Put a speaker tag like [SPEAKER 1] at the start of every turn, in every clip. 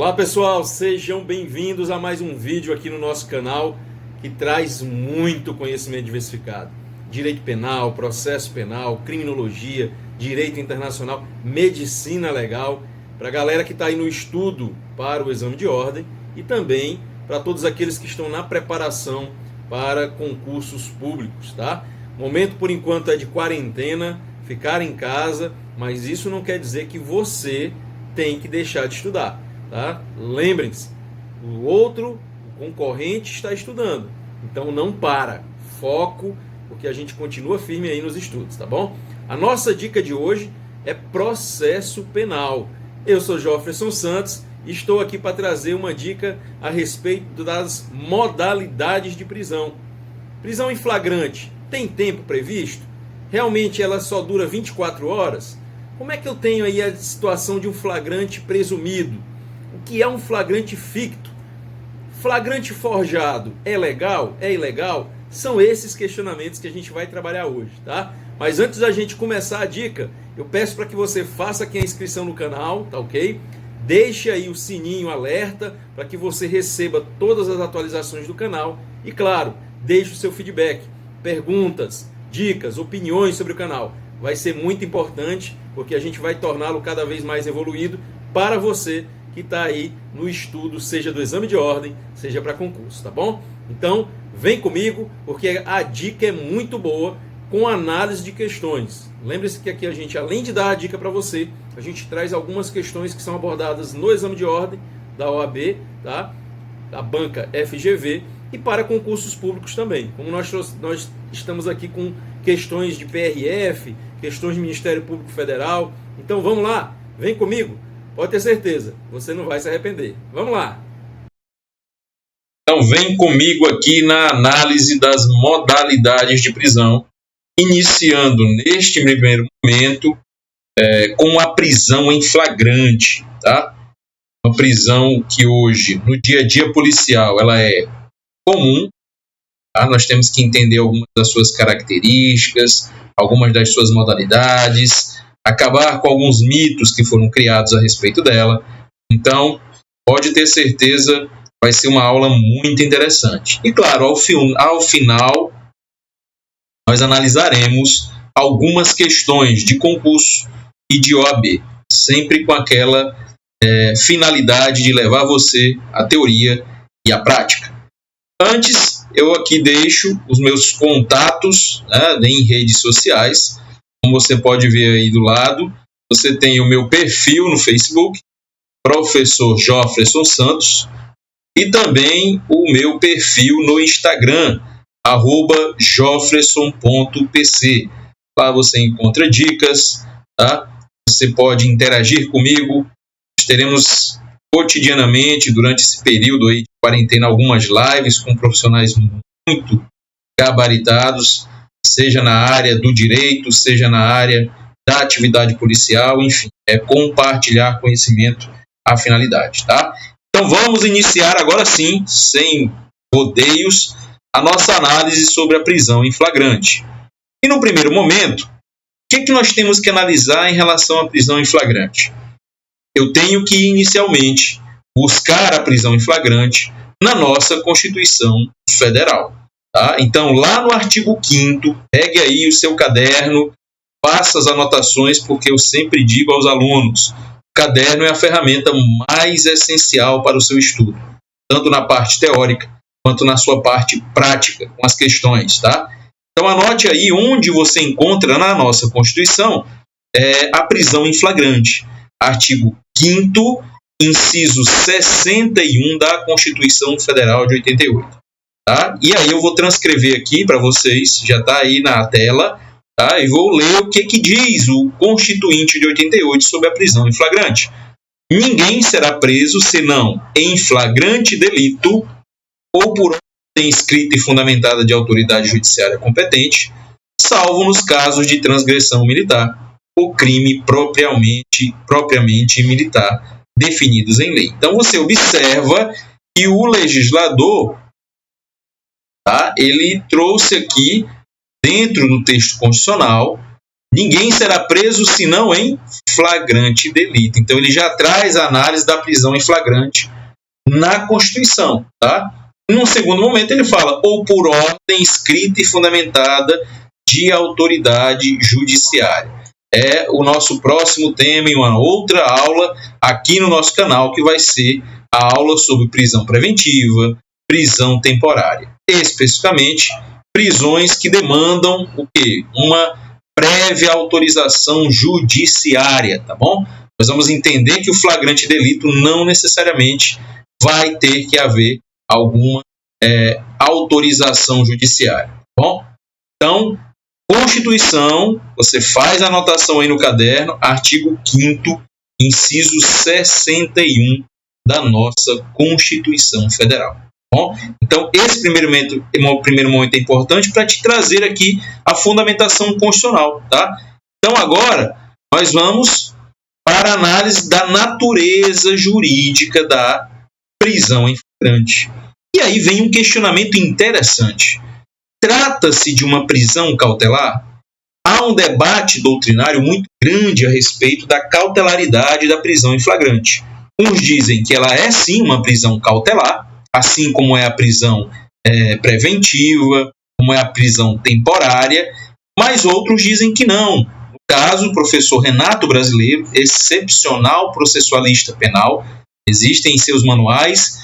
[SPEAKER 1] Olá pessoal, sejam bem-vindos a mais um vídeo aqui no nosso canal que traz muito conhecimento diversificado. Direito penal, processo penal, criminologia, direito internacional, medicina legal, para a galera que está aí no estudo para o exame de ordem e também para todos aqueles que estão na preparação para concursos públicos, tá? O momento por enquanto é de quarentena, ficar em casa, mas isso não quer dizer que você tem que deixar de estudar. Tá? Lembrem-se, o concorrente está estudando, então não para, foco, porque a gente continua firme aí nos estudos, tá bom? A nossa dica de hoje é processo penal. Eu sou Jofferson Santos e estou aqui para trazer uma dica a respeito das modalidades de prisão. Prisão em flagrante, tem tempo previsto? Realmente ela só dura 24 horas? Como é que eu tenho aí a situação de um flagrante presumido? O que é um flagrante ficto? Flagrante forjado é legal? É ilegal? São esses questionamentos que a gente vai trabalhar hoje, tá? Mas antes da gente começar a dica, eu peço para que você faça aqui a inscrição no canal, tá ok? Deixe aí o sininho alerta para que você receba todas as atualizações do canal. E claro, deixe o seu feedback, perguntas, dicas, opiniões sobre o canal. Vai ser muito importante porque a gente vai torná-lo cada vez mais evoluído para você que está aí no estudo, seja do exame de ordem, seja para concurso, tá bom? Então, vem comigo, porque a dica é muito boa, com análise de questões. Lembre-se que aqui a gente, além de dar a dica para você, a gente traz algumas questões que são abordadas no exame de ordem da OAB, tá? Da banca FGV, e para concursos públicos também. Como nós estamos aqui com questões de PRF, questões de Ministério Público Federal. Então, vamos lá, vem comigo. Pode ter certeza, você não vai se arrepender. Vamos lá!
[SPEAKER 2] Então vem comigo aqui na análise das modalidades de prisão, iniciando neste primeiro momento com a prisão em flagrante, tá? Uma prisão que hoje, no dia a dia policial, ela é comum, tá? Nós temos que entender algumas das suas características, algumas das suas modalidades, acabar com alguns mitos que foram criados a respeito dela. Então, pode ter certeza, vai ser uma aula muito interessante. E claro, ao final, nós analisaremos algumas questões de concurso e de OAB, sempre com aquela finalidade de levar você à teoria e à prática. Antes, eu aqui deixo os meus contatos, em redes sociais. Como você pode ver aí do lado, você tem o meu perfil no Facebook, Professor Jofferson Santos, e também o meu perfil no Instagram, @jofferson.pc. Lá você encontra dicas, tá? Você pode interagir comigo. Nós teremos cotidianamente, durante esse período aí de quarentena, algumas lives com profissionais muito gabaritados, seja na área do direito, seja na área da atividade policial, enfim, é compartilhar conhecimento à finalidade, tá? Então vamos iniciar agora sim, sem rodeios, a nossa análise sobre a prisão em flagrante. E no primeiro momento, o que nós temos que analisar em relação à prisão em flagrante? Eu tenho que, inicialmente, buscar a prisão em flagrante na nossa Constituição Federal. Tá? Então, lá no artigo 5º, pegue aí o seu caderno, faça as anotações, porque eu sempre digo aos alunos, o caderno é a ferramenta mais essencial para o seu estudo, tanto na parte teórica, quanto na sua parte prática, com as questões. Tá? Então, anote aí onde você encontra na nossa Constituição a prisão em flagrante. Artigo 5º, inciso 61 da Constituição Federal de 88. Tá? E aí eu vou transcrever aqui para vocês, já está aí na tela, tá? E vou ler o que diz o Constituinte de 88 sobre a prisão em flagrante. Ninguém será preso senão em flagrante delito ou por ordem escrita e fundamentada de autoridade judiciária competente, salvo nos casos de transgressão militar ou crime propriamente militar definidos em lei. Então você observa que o legislador, tá, ele trouxe aqui, dentro do texto constitucional, ninguém será preso senão em flagrante delito. Então ele já traz a análise da prisão em flagrante na Constituição, tá? Num segundo momento ele fala, ou por ordem escrita e fundamentada de autoridade judiciária. É o nosso próximo tema em uma outra aula aqui no nosso canal, que vai ser a aula sobre prisão preventiva, prisão temporária. Especificamente, prisões que demandam o quê? Uma prévia autorização judiciária, tá bom? Nós vamos entender que o flagrante delito não necessariamente vai ter que haver alguma autorização judiciária, tá bom? Então, Constituição, você faz a anotação aí no caderno, artigo 5º, inciso 61 da nossa Constituição Federal. Bom, então, esse primeiro momento é importante para te trazer aqui a fundamentação constitucional, tá? Então, agora, nós vamos para a análise da natureza jurídica da prisão em flagrante. E aí vem um questionamento interessante. Trata-se de uma prisão cautelar? Há um debate doutrinário muito grande a respeito da cautelaridade da prisão em flagrante. Uns dizem que ela é sim uma prisão cautelar, assim como é a prisão preventiva, como é a prisão temporária, mas outros dizem que não. No caso, o professor Renato Brasileiro, excepcional processualista penal, existem em seus manuais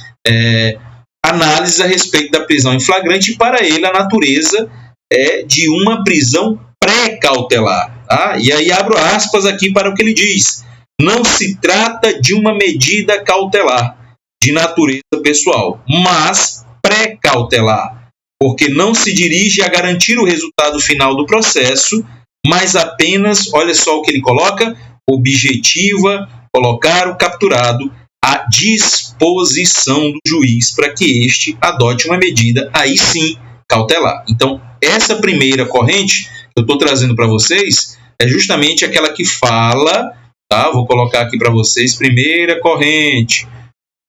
[SPEAKER 2] análises a respeito da prisão em flagrante, e para ele a natureza é de uma prisão pré-cautelar. Tá? E aí abro aspas aqui para o que ele diz. Não se trata de uma medida cautelar de natureza pessoal, mas pré-cautelar, porque não se dirige a garantir o resultado final do processo, mas apenas, olha só o que ele coloca, objetiva colocar o capturado à disposição do juiz para que este adote uma medida, aí sim, cautelar. Então, essa primeira corrente que eu estou trazendo para vocês é justamente aquela que fala, tá? Vou colocar aqui para vocês, primeira corrente.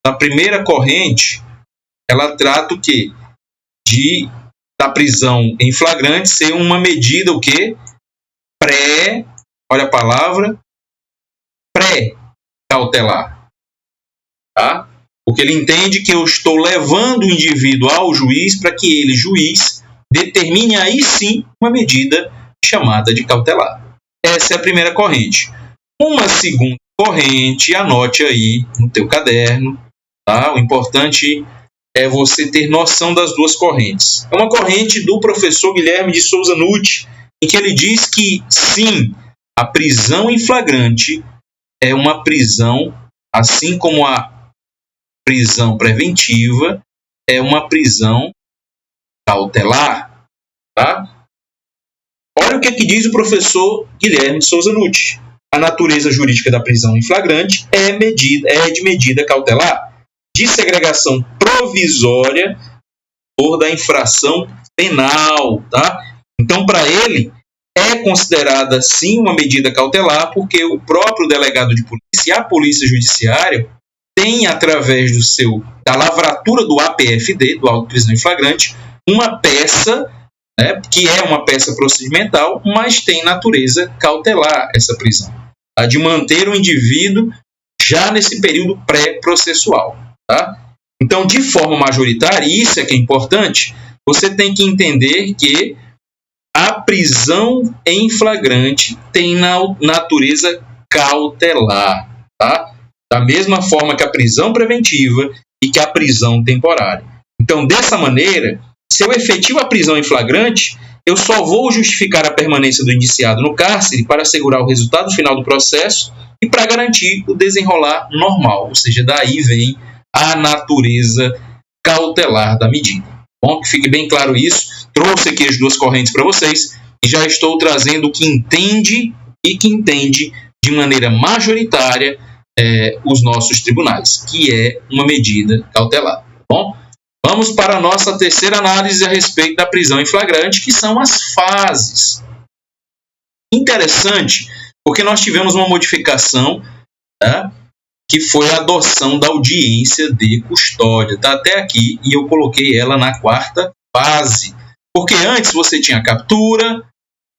[SPEAKER 2] A primeira corrente, ela trata o quê? Da prisão em flagrante ser uma medida, o quê? Olha a palavra, pré-cautelar. Tá? Porque ele entende que eu estou levando o indivíduo ao juiz para que ele, juiz, determine aí sim uma medida chamada de cautelar. Essa é a primeira corrente. Uma segunda corrente, anote aí no teu caderno, tá? O importante é você ter noção das duas correntes. É uma corrente do professor Guilherme de Souza Nutti, em que ele diz que, sim, a prisão em flagrante é uma prisão, assim como a prisão preventiva, é uma prisão cautelar. Tá? Olha o que diz o professor Guilherme de Souza Nutti. A natureza jurídica da prisão em flagrante é de medida cautelar, de segregação provisória por da infração penal. Tá? Então, para ele, é considerada sim uma medida cautelar, porque o próprio delegado de polícia e a polícia judiciária tem, através da lavratura do APFD, do auto de prisão em flagrante, uma peça, né, que é uma peça procedimental, mas tem natureza cautelar essa prisão, a de manter o indivíduo já nesse período pré-processual. Tá? Então, de forma majoritária, e isso é que é importante, você tem que entender que a prisão em flagrante tem natureza cautelar, tá? Da mesma forma que a prisão preventiva e que a prisão temporária. Então, dessa maneira, se eu efetivo a prisão em flagrante, eu só vou justificar a permanência do indiciado no cárcere para assegurar o resultado final do processo e para garantir o desenrolar normal, ou seja, daí vem a natureza cautelar da medida. Bom, que fique bem claro isso. Trouxe aqui as duas correntes para vocês e já estou trazendo o que entende de maneira majoritária os nossos tribunais, que é uma medida cautelar. Bom, vamos para a nossa terceira análise a respeito da prisão em flagrante, que são as fases. Interessante, porque nós tivemos uma modificação, tá? Que foi a adoção da audiência de custódia. Está até aqui e eu coloquei ela na quarta fase. Porque antes você tinha a captura,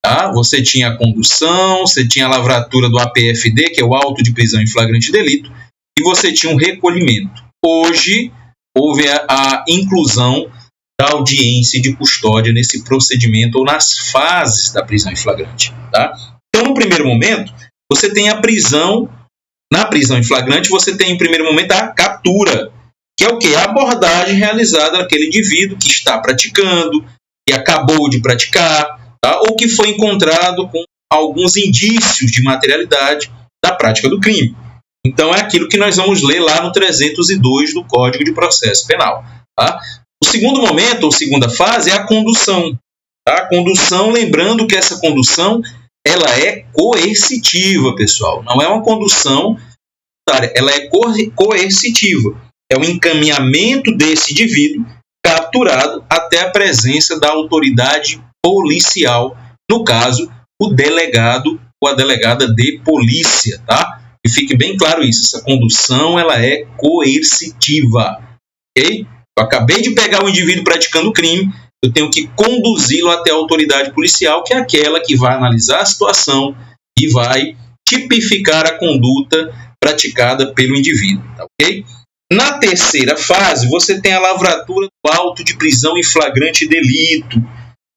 [SPEAKER 2] Tá? Você tinha a condução, você tinha a lavratura do APFD, que é o auto de prisão em flagrante delito, e você tinha um recolhimento. Hoje, houve a inclusão da audiência de custódia nesse procedimento ou nas fases da prisão em flagrante. Tá? Então, no primeiro momento, você tem a prisão. Na prisão em flagrante, você tem, em primeiro momento, a captura, que é o quê? A abordagem realizada naquele indivíduo que está praticando, que acabou de praticar, tá? Ou que foi encontrado com alguns indícios de materialidade da prática do crime. Então, é aquilo que nós vamos ler lá no 302 do Código de Processo Penal. Tá? O segundo momento, ou segunda fase, é a condução. Tá? A condução, lembrando que essa condução ela é coercitiva, pessoal. Não é uma condução voluntária, ela é coercitiva. É o encaminhamento desse indivíduo capturado até a presença da autoridade policial, no caso, o delegado ou a delegada de polícia, tá? E fique bem claro isso, essa condução ela é coercitiva, ok? Eu acabei de pegar o indivíduo praticando o crime, eu tenho que conduzi-lo até a autoridade policial, que é aquela que vai analisar a situação e vai tipificar a conduta praticada pelo indivíduo, tá, ok? Na terceira fase, você tem a lavratura do auto de prisão em flagrante delito,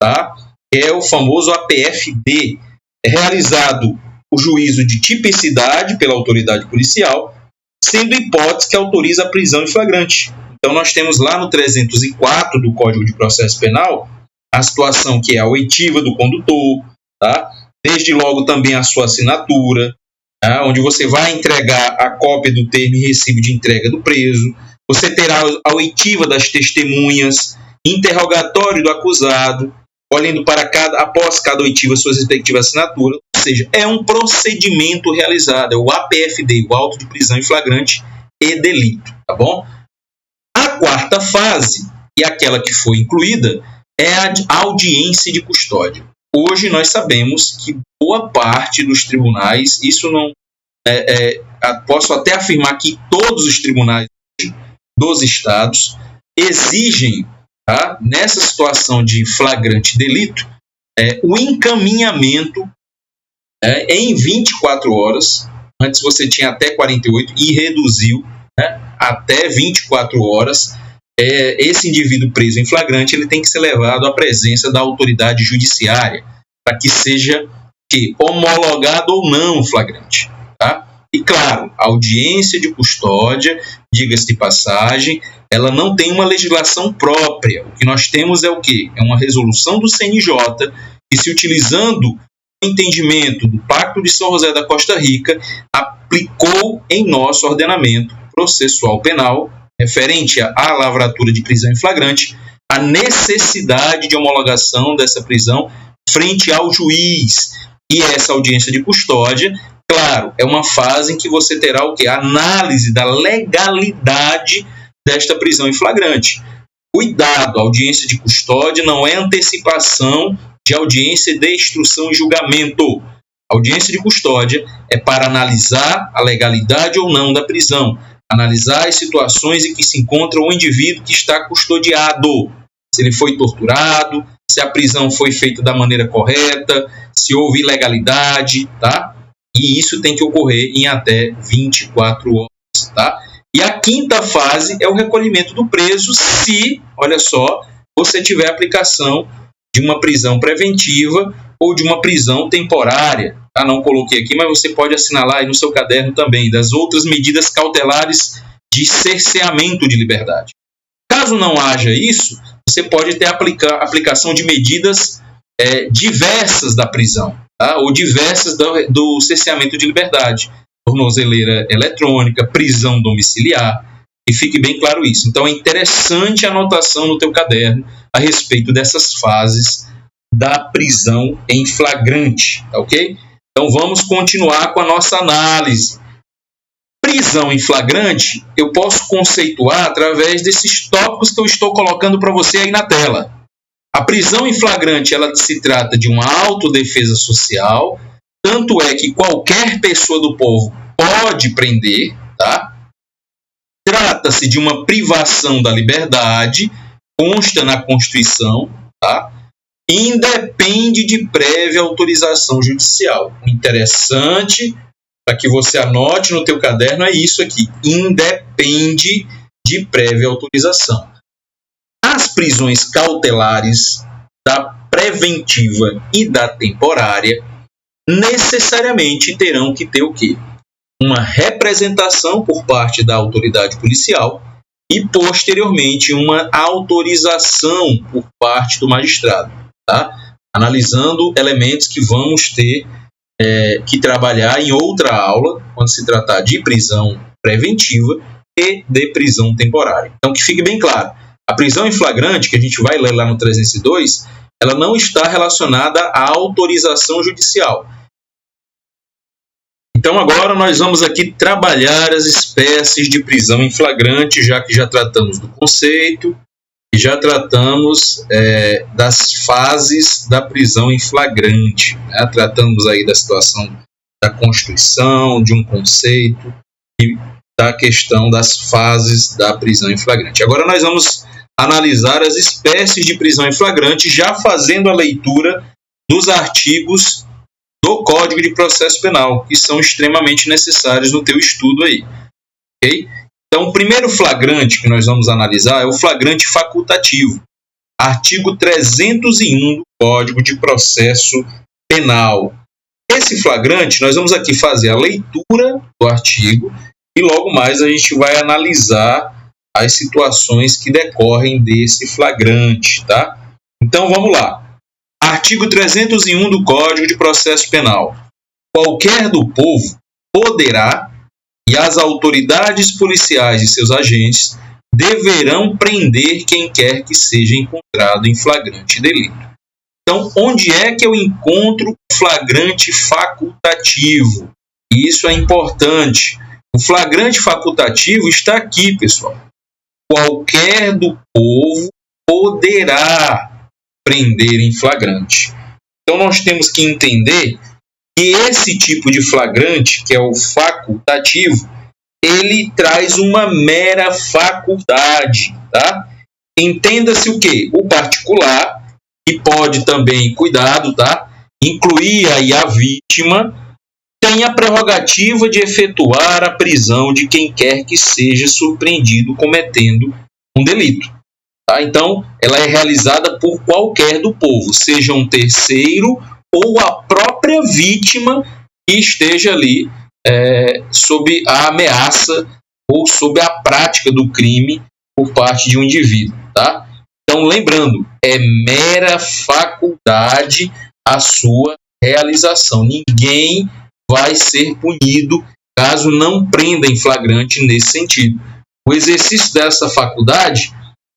[SPEAKER 2] tá? É o famoso APFD. É realizado o juízo de tipicidade pela autoridade policial, sendo hipótese que autoriza a prisão em flagrante. Então, nós temos lá no 304 do Código de Processo Penal a situação que é a oitiva do condutor, tá? Desde logo também a sua assinatura, tá? Onde você vai entregar a cópia do termo e recibo de entrega do preso. Você terá a oitiva das testemunhas, interrogatório do acusado, olhando para após cada oitiva suas respectivas assinaturas. Ou seja, é um procedimento realizado, é o APFD, o auto de prisão em flagrante e delito, tá bom? A quarta fase, e aquela que foi incluída, é a audiência de custódia. Hoje nós sabemos que boa parte dos tribunais, isso não posso até afirmar que todos os tribunais dos estados exigem, tá, nessa situação de flagrante delito, o encaminhamento em 24 horas. Antes você tinha até 48 e reduziu, né, até 24 horas. Esse indivíduo preso em flagrante ele tem que ser levado à presença da autoridade judiciária para que seja homologado ou não o flagrante. Tá? E claro, a audiência de custódia, diga-se de passagem, ela não tem uma legislação própria. O que nós temos é o quê? É uma resolução do CNJ que, se utilizando o entendimento do Pacto de São José da Costa Rica, aplicou em nosso ordenamento processual penal, referente à lavratura de prisão em flagrante, a necessidade de homologação dessa prisão frente ao juiz. E essa audiência de custódia, claro, é uma fase em que você terá o quê? A análise da legalidade desta prisão em flagrante. Cuidado, a audiência de custódia não é antecipação de audiência de instrução e julgamento. A audiência de custódia é para analisar a legalidade ou não da prisão, analisar as situações em que se encontra o indivíduo que está custodiado, se ele foi torturado, se a prisão foi feita da maneira correta, se houve ilegalidade, tá? E isso tem que ocorrer em até 24 horas, tá? E a quinta fase é o recolhimento do preso se, olha só, você tiver aplicação de uma prisão preventiva ou de uma prisão temporária. Tá? Não coloquei aqui, mas você pode assinalar aí no seu caderno também, das outras medidas cautelares de cerceamento de liberdade. Caso não haja isso, você pode ter aplicação de medidas diversas da prisão, tá? Ou diversas do cerceamento de liberdade. Tornozeleira eletrônica, prisão domiciliar, e fique bem claro isso. Então é interessante a anotação no teu caderno a respeito dessas fases da prisão em flagrante, tá, ok? Então vamos continuar com a nossa análise. Prisão em flagrante eu posso conceituar através desses tópicos que eu estou colocando para você aí na tela. A prisão em flagrante ela se trata de uma autodefesa social, tanto é que qualquer pessoa do povo pode prender, tá? Trata-se de uma privação da liberdade, consta na Constituição, tá? independe de prévia autorização judicial. O interessante, para que você anote no teu caderno, é isso aqui: independe de prévia autorização. As prisões cautelares, da preventiva e da temporária, necessariamente terão que ter o quê? Uma representação por parte da autoridade policial e, posteriormente, uma autorização por parte do magistrado, tá? Analisando elementos que vamos ter que trabalhar em outra aula, quando se tratar de prisão preventiva e de prisão temporária. Então, que fique bem claro, a prisão em flagrante, que a gente vai ler lá no 302, ela não está relacionada à autorização judicial. Então, agora nós vamos aqui trabalhar as espécies de prisão em flagrante, já que já tratamos do conceito e já tratamos das fases da prisão em flagrante, né? Tratamos aí da situação da constituição, de um conceito e da questão das fases da prisão em flagrante. Agora nós vamos analisar as espécies de prisão em flagrante, já fazendo a leitura dos artigos do Código de Processo Penal, que são extremamente necessários no teu estudo aí. Okay? Então, o primeiro flagrante que nós vamos analisar é o flagrante facultativo. Artigo 301 do Código de Processo Penal. Esse flagrante, nós vamos aqui fazer a leitura do artigo e logo mais a gente vai analisar as situações que decorrem desse flagrante, tá? Então, vamos lá. Artigo 301 do Código de Processo Penal. Qualquer do povo poderá, e as autoridades policiais e seus agentes deverão prender quem quer que seja encontrado em flagrante delito. Então, onde é que eu encontro o flagrante facultativo? Isso é importante. O flagrante facultativo está aqui, pessoal. Qualquer do povo poderá prender em flagrante. Então, nós temos que entender que esse tipo de flagrante, que é o facultativo, ele traz uma mera faculdade, tá? Entenda-se o quê? O particular, que pode também, cuidado, tá? Incluir aí a vítima, tem a prerrogativa de efetuar a prisão de quem quer que seja surpreendido cometendo um delito. Tá? Então, ela é realizada por qualquer do povo, seja um terceiro ou a própria vítima que esteja ali sob a ameaça ou sob a prática do crime por parte de um indivíduo. Tá? Então, lembrando, é mera faculdade a sua realização. Ninguém vai ser punido caso não prenda em flagrante nesse sentido. O exercício dessa faculdade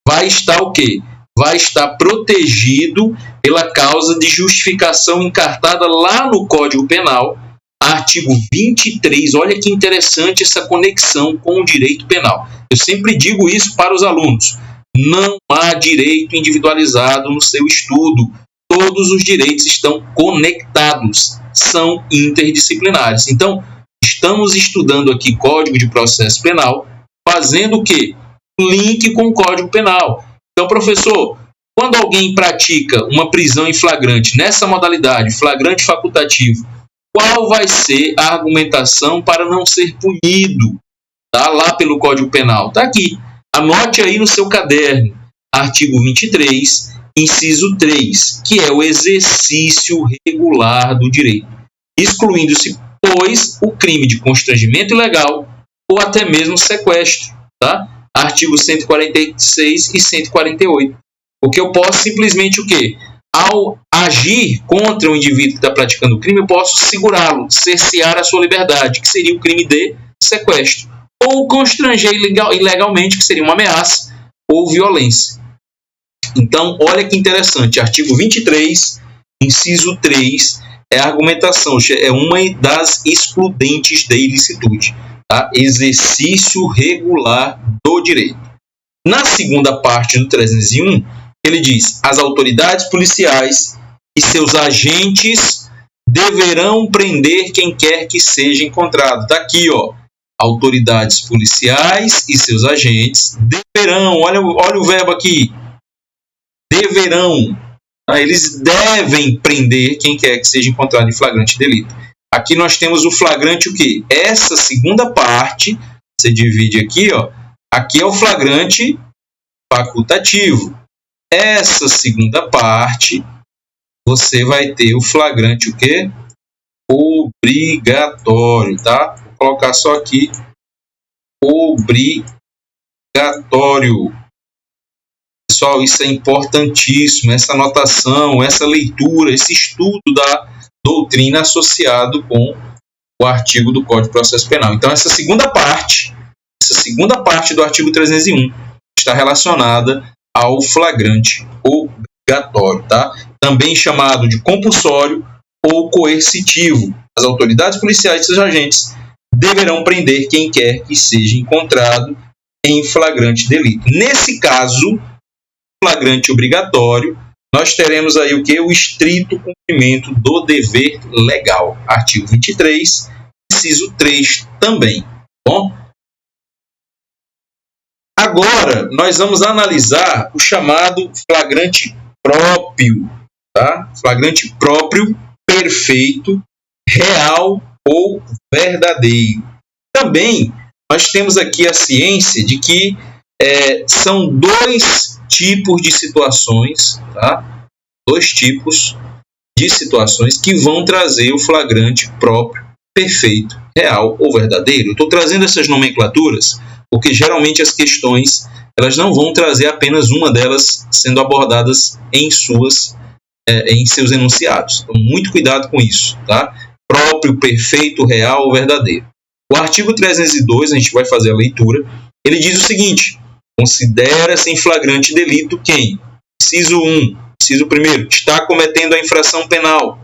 [SPEAKER 2] vai estar o quê? Vai estar protegido pela causa de justificação encartada lá no Código Penal, artigo 23. Olha que interessante essa conexão com o direito penal. Eu sempre digo isso para os alunos. Não há direito individualizado no seu estudo. Todos os direitos estão conectados, são interdisciplinares. Então, estamos estudando aqui Código de Processo Penal, fazendo o quê? Link com o Código Penal. Então, professor, quando alguém pratica uma prisão em flagrante nessa modalidade, flagrante facultativo, qual vai ser a argumentação para não ser punido? Tá? Lá pelo Código Penal. Está aqui. Anote aí no seu caderno. Artigo 23, inciso 3, que é o exercício regular do direito, excluindo-se, pois, o crime de constrangimento ilegal ou até mesmo sequestro. Tá? Artigo 146 e 148. Porque eu posso simplesmente o quê? Ao agir contra o indivíduo que está praticando o crime, eu posso segurá-lo, cercear a sua liberdade, que seria o crime de sequestro. Ou constranger ilegalmente, que seria uma ameaça ou violência. Então, olha que interessante. Artigo 23, inciso 3, é a argumentação, é uma das excludentes da ilicitude. Tá? Exercício regular do direito. Na segunda parte do 301, ele diz: as autoridades policiais e seus agentes deverão prender quem quer que seja encontrado. Está aqui, ó. Autoridades policiais e seus agentes deverão, olha o verbo aqui, deverão, Eles devem prender quem quer que seja encontrado em flagrante delito. Aqui nós temos o flagrante o quê? Essa segunda parte, você divide aqui, ó. Aqui é o flagrante facultativo. Essa segunda parte, você vai ter o flagrante o quê? Obrigatório, tá? Vou colocar só aqui, obrigatório. Pessoal, isso é importantíssimo, essa anotação, essa leitura, esse estudo da doutrina associado com o artigo do Código de Processo Penal. Então, essa segunda parte do artigo 301 está relacionada ao flagrante obrigatório, tá? Também chamado de compulsório ou coercitivo. As autoridades policiais e seus agentes deverão prender quem quer que seja encontrado em flagrante delito. Nesse caso, flagrante obrigatório, nós teremos aí o que? O estrito cumprimento do dever legal. Artigo 23, inciso 3 também. Bom? Agora, nós vamos analisar o chamado flagrante próprio. Tá? Flagrante próprio, perfeito, real ou verdadeiro. Também, nós temos aqui a ciência de que são dois tipos de situações, tá? Dois tipos de situações que vão trazer o flagrante próprio, perfeito, real ou verdadeiro. Eu estou trazendo essas nomenclaturas porque geralmente as questões elas não vão trazer apenas uma delas sendo abordadas em seus enunciados. Então, muito cuidado com isso, tá? Próprio, perfeito, real ou verdadeiro. O artigo 302, a gente vai fazer a leitura, ele diz o seguinte: considera-se em flagrante delito quem? Inciso 1, inciso 1, está cometendo a infração penal.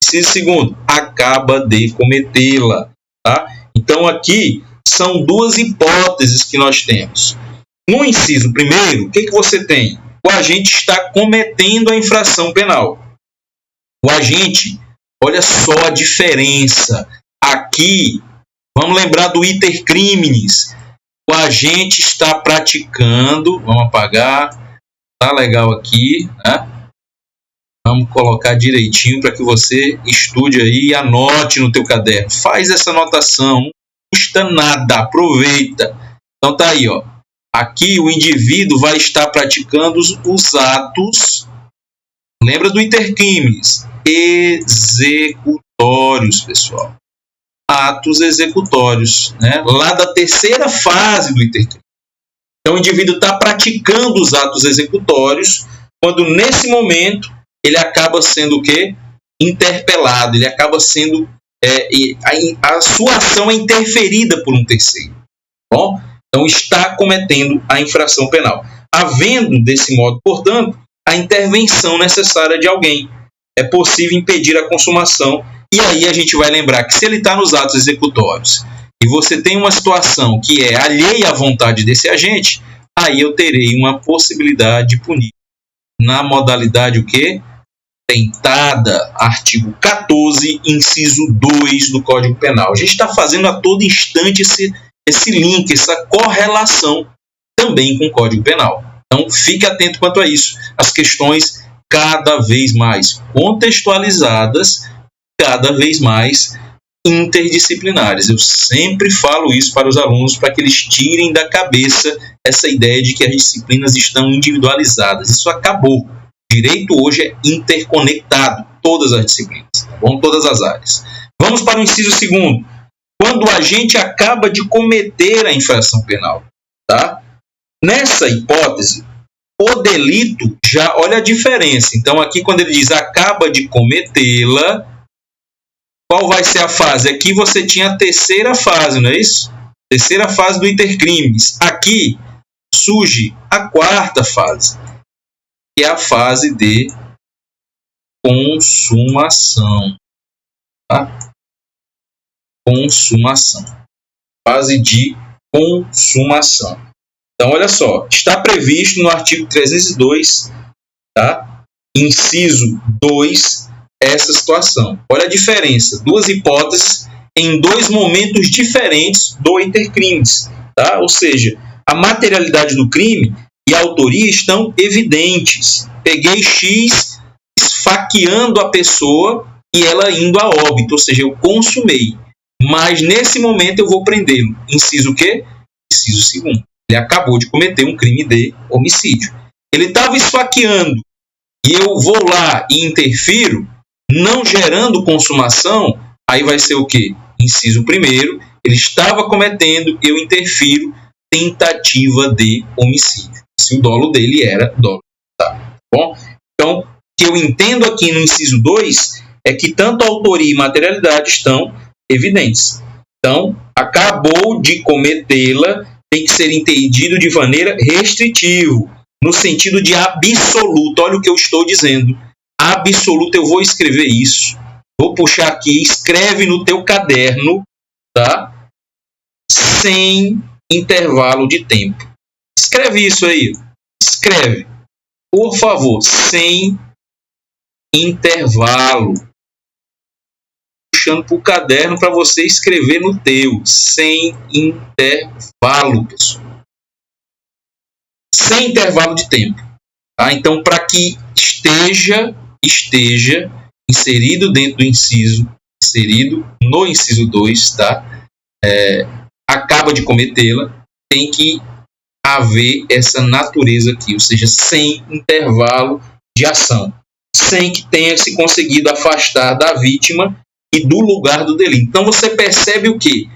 [SPEAKER 2] Inciso 2, acaba de cometê-la. Tá? Então, aqui são duas hipóteses que nós temos. No inciso 1, o que você tem? O agente está cometendo a infração penal. O agente, olha só a diferença. Aqui, vamos lembrar do iter criminis. O agente está praticando, vamos apagar, tá legal aqui, né? Vamos colocar direitinho para que você estude aí e anote no teu caderno. Faz essa anotação, não custa nada, aproveita. Então tá aí, ó. Aqui o indivíduo vai estar praticando os atos, lembra do iter criminis, executórios, pessoal. Atos executórios, né? Lá da terceira fase do iter criminis. Então o indivíduo está praticando os atos executórios, quando nesse momento ele acaba sendo o quê? Interpelado, ele acaba sendo a sua ação é interferida por um terceiro. Bom? Então está cometendo a infração penal. Havendo desse modo, portanto, a intervenção necessária de alguém, é possível impedir a consumação. E aí a gente vai lembrar que se ele está nos atos executórios e você tem uma situação que é alheia à vontade desse agente, aí eu terei uma possibilidade de punir na modalidade o quê? Tentada, artigo 14, inciso 2 do Código Penal. A gente está fazendo a todo instante esse link, essa correlação também com o Código Penal. Então fique atento quanto a isso. As questões cada vez mais contextualizadas, cada vez mais interdisciplinares. Eu sempre falo isso para os alunos para que eles tirem da cabeça essa ideia de que as disciplinas estão individualizadas. Isso acabou. O direito hoje é interconectado, todas as disciplinas, tá bom? Todas as áreas. Vamos para o inciso 2. Quando o agente acaba de cometer a infração penal, tá? Nessa hipótese, o delito já, olha a diferença. Então aqui quando ele diz acaba de cometê-la, qual vai ser a fase? Aqui você tinha a terceira fase, não é isso? Terceira fase do iter criminis. Aqui surge a quarta fase, que é a fase de consumação. Tá? Consumação. Fase de consumação. Então, olha só. Está previsto no artigo 302, tá? Inciso 2, essa situação. Olha a diferença. Duas hipóteses em dois momentos diferentes do iter criminis. Tá? Ou seja, a materialidade do crime e a autoria estão evidentes. Peguei X, esfaqueando a pessoa e ela indo a óbito, ou seja, eu consumei. Mas nesse momento eu vou prendê-lo. Inciso o quê? Inciso segundo. Ele acabou de cometer um crime de homicídio. Ele estava esfaqueando e eu vou lá e interfiro, não gerando consumação, aí vai ser o quê? Inciso primeiro, ele estava cometendo, eu interfiro, tentativa de homicídio. Se o dolo dele era dolo. Tá bom? Então, o que eu entendo aqui no inciso 2 é que tanto a autoria e materialidade estão evidentes. Então, acabou de cometê-la, tem que ser entendido de maneira restritiva, no sentido de absoluto. Olha o que eu estou dizendo. Absoluto, eu vou escrever isso. Vou puxar aqui, escreve no teu caderno, tá? Sem intervalo de tempo. Escreve isso aí. Escreve. Por favor, sem intervalo. Puxando para o caderno para você escrever no teu. Sem intervalo, pessoal. Sem intervalo de tempo. Tá? Então, para que esteja inserido dentro do inciso, inserido no inciso 2, tá? Acaba de cometê-la, tem que haver essa natureza aqui, ou seja, sem intervalo de ação, sem que tenha se conseguido afastar da vítima e do lugar do delito. Então você percebe o quê?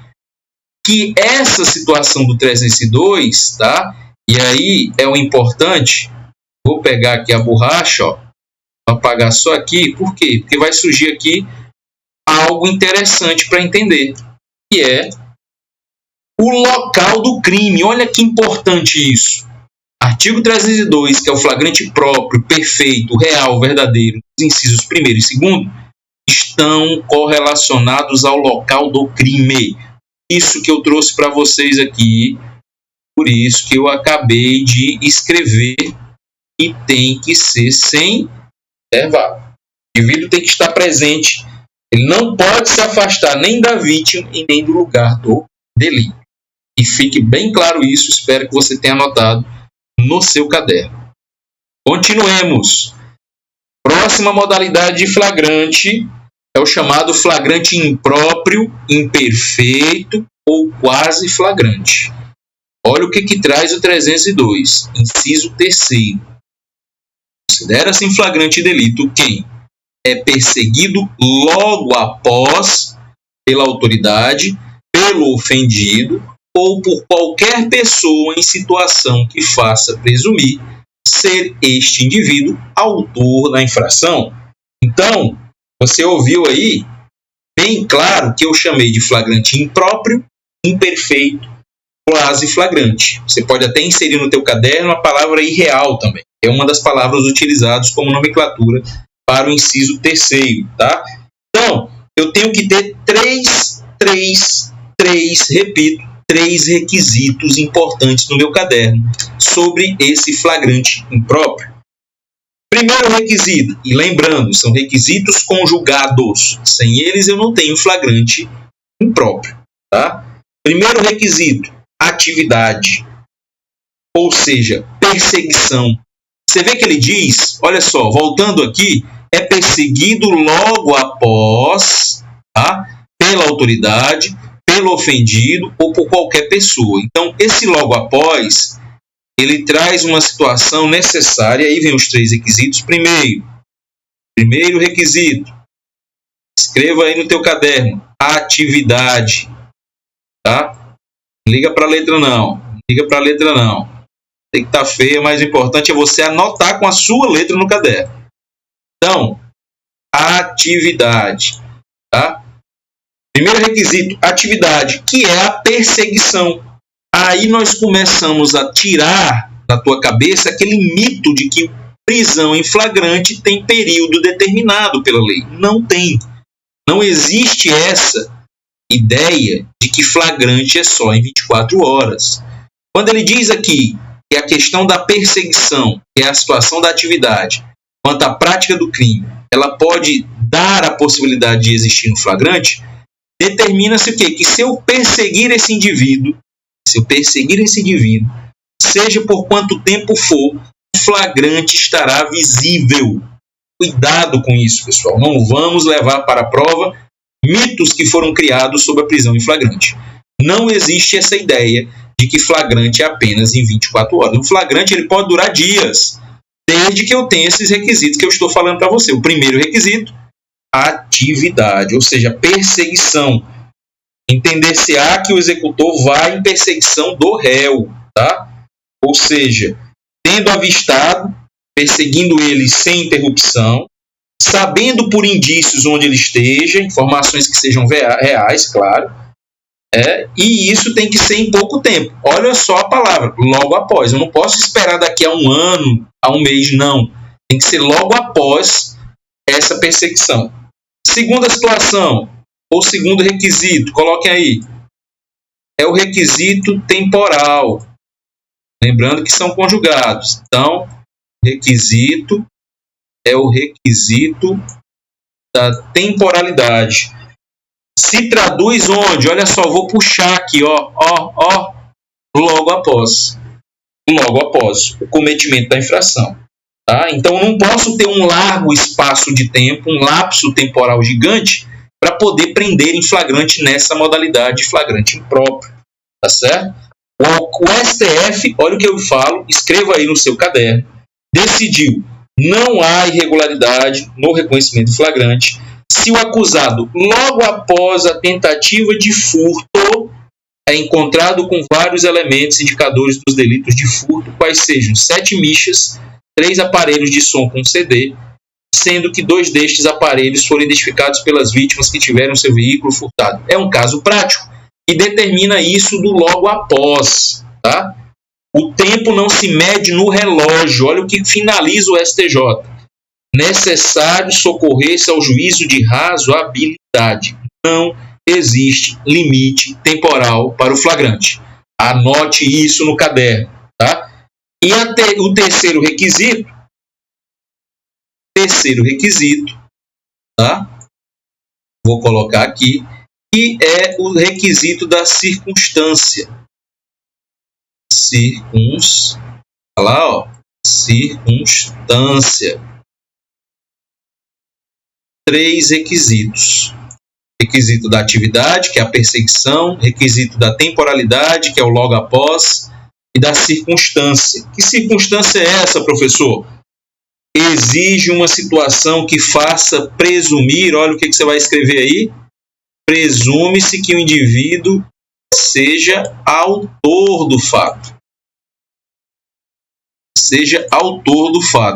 [SPEAKER 2] Que essa situação do 302, tá? E aí é o importante, vou pegar aqui a borracha, ó, vou apagar só aqui, por quê? Porque vai surgir aqui algo interessante para entender, que é o local do crime. Olha que importante isso. Artigo 302, que é o flagrante próprio, perfeito, real, verdadeiro, os incisos 1º e 2º, estão correlacionados ao local do crime. Isso que eu trouxe para vocês aqui, por isso que eu acabei de escrever, e tem que ser sem intervalo. O indivíduo tem que estar presente. Ele não pode se afastar nem da vítima e nem do lugar do delito. E fique bem claro isso, espero que você tenha anotado no seu caderno. Continuemos. Próxima modalidade de flagrante é o chamado flagrante impróprio, imperfeito ou quase flagrante. Olha o que traz o 302, inciso 3º. Considera-se em flagrante delito quem é perseguido logo após pela autoridade, pelo ofendido ou por qualquer pessoa em situação que faça presumir ser este indivíduo autor da infração. Então, você ouviu aí bem claro que eu chamei de flagrante impróprio, imperfeito, quase flagrante. Você pode até inserir no teu caderno a palavra irreal também. É uma das palavras utilizadas como nomenclatura para o inciso 3º, tá? Então, eu tenho que ter três requisitos importantes no meu caderno sobre esse flagrante impróprio. Primeiro requisito, e lembrando, são requisitos conjugados. Sem eles eu não tenho flagrante impróprio, tá? Primeiro requisito, atividade, ou seja, perseguição. Você vê que ele diz, olha só, voltando aqui, é perseguido logo após, tá? Pela autoridade, pelo ofendido ou por qualquer pessoa. Então, esse logo após, ele traz uma situação necessária. Aí vem os 3 requisitos. Primeiro requisito, escreva aí no teu caderno, atividade, tá? Não liga para a letra não, tem que estar feia, mas o importante é você anotar com a sua letra no caderno. Então, atividade, tá? Primeiro requisito, atividade, que é a perseguição. Aí nós começamos a tirar da tua cabeça aquele mito de que prisão em flagrante tem período determinado pela lei. Não tem. Não existe essa ideia de que flagrante é só em 24 horas. Quando ele diz aqui que a questão da perseguição, que é a situação da atividade, quanto à prática do crime, ela pode dar a possibilidade de existir no flagrante, determina-se o quê? Que se eu perseguir esse indivíduo, seja por quanto tempo for, o flagrante estará visível. Cuidado com isso, pessoal. Não vamos levar para a prova mitos que foram criados sobre a prisão em flagrante. Não existe essa ideia de que flagrante é apenas em 24 horas. O flagrante ele pode durar dias, desde que eu tenha esses requisitos que eu estou falando para você. O primeiro requisito, atividade, ou seja, perseguição. Entender-se-á que o executor vai em perseguição do réu, tá? Ou seja, tendo avistado, perseguindo ele sem interrupção, sabendo por indícios onde ele esteja, informações que sejam reais, claro, e isso tem que ser em pouco tempo. Olha só a palavra, logo após. Eu não posso esperar daqui a um ano, a um mês, não. Tem que ser logo após essa perseguição. Segunda situação, ou segundo requisito, coloquem aí, é o requisito temporal. Lembrando que são conjugados. Então, requisito é o requisito da temporalidade. Se traduz onde? Olha só, vou puxar aqui, logo após o cometimento da infração. Tá? Então, eu não posso ter um largo espaço de tempo, um lapso temporal gigante, para poder prender em flagrante nessa modalidade de flagrante impróprio. Tá certo? O STF, olha o que eu falo, escreva aí no seu caderno, decidiu: não há irregularidade no reconhecimento flagrante se o acusado, logo após a tentativa de furto, é encontrado com vários elementos indicadores dos delitos de furto, quais sejam 7 michas, 3 aparelhos de som com CD, sendo que 2 destes aparelhos foram identificados pelas vítimas que tiveram seu veículo furtado. É um caso prático e determina isso do logo após. Tá? O tempo não se mede no relógio. Olha o que finaliza o STJ. Necessário socorrer-se ao juízo de razoabilidade. Não existe limite temporal para o flagrante. Anote isso no caderno. Tá? E o terceiro requisito, tá? Vou colocar aqui, que é o requisito da circunstância. Circunstância. 3 requisitos. Requisito da atividade, que é a perseguição, requisito da temporalidade, que é o logo após, e da circunstância. Que circunstância é essa, professor? Exige uma situação que faça presumir, olha o que você vai escrever aí, presume-se que o indivíduo seja autor do fato.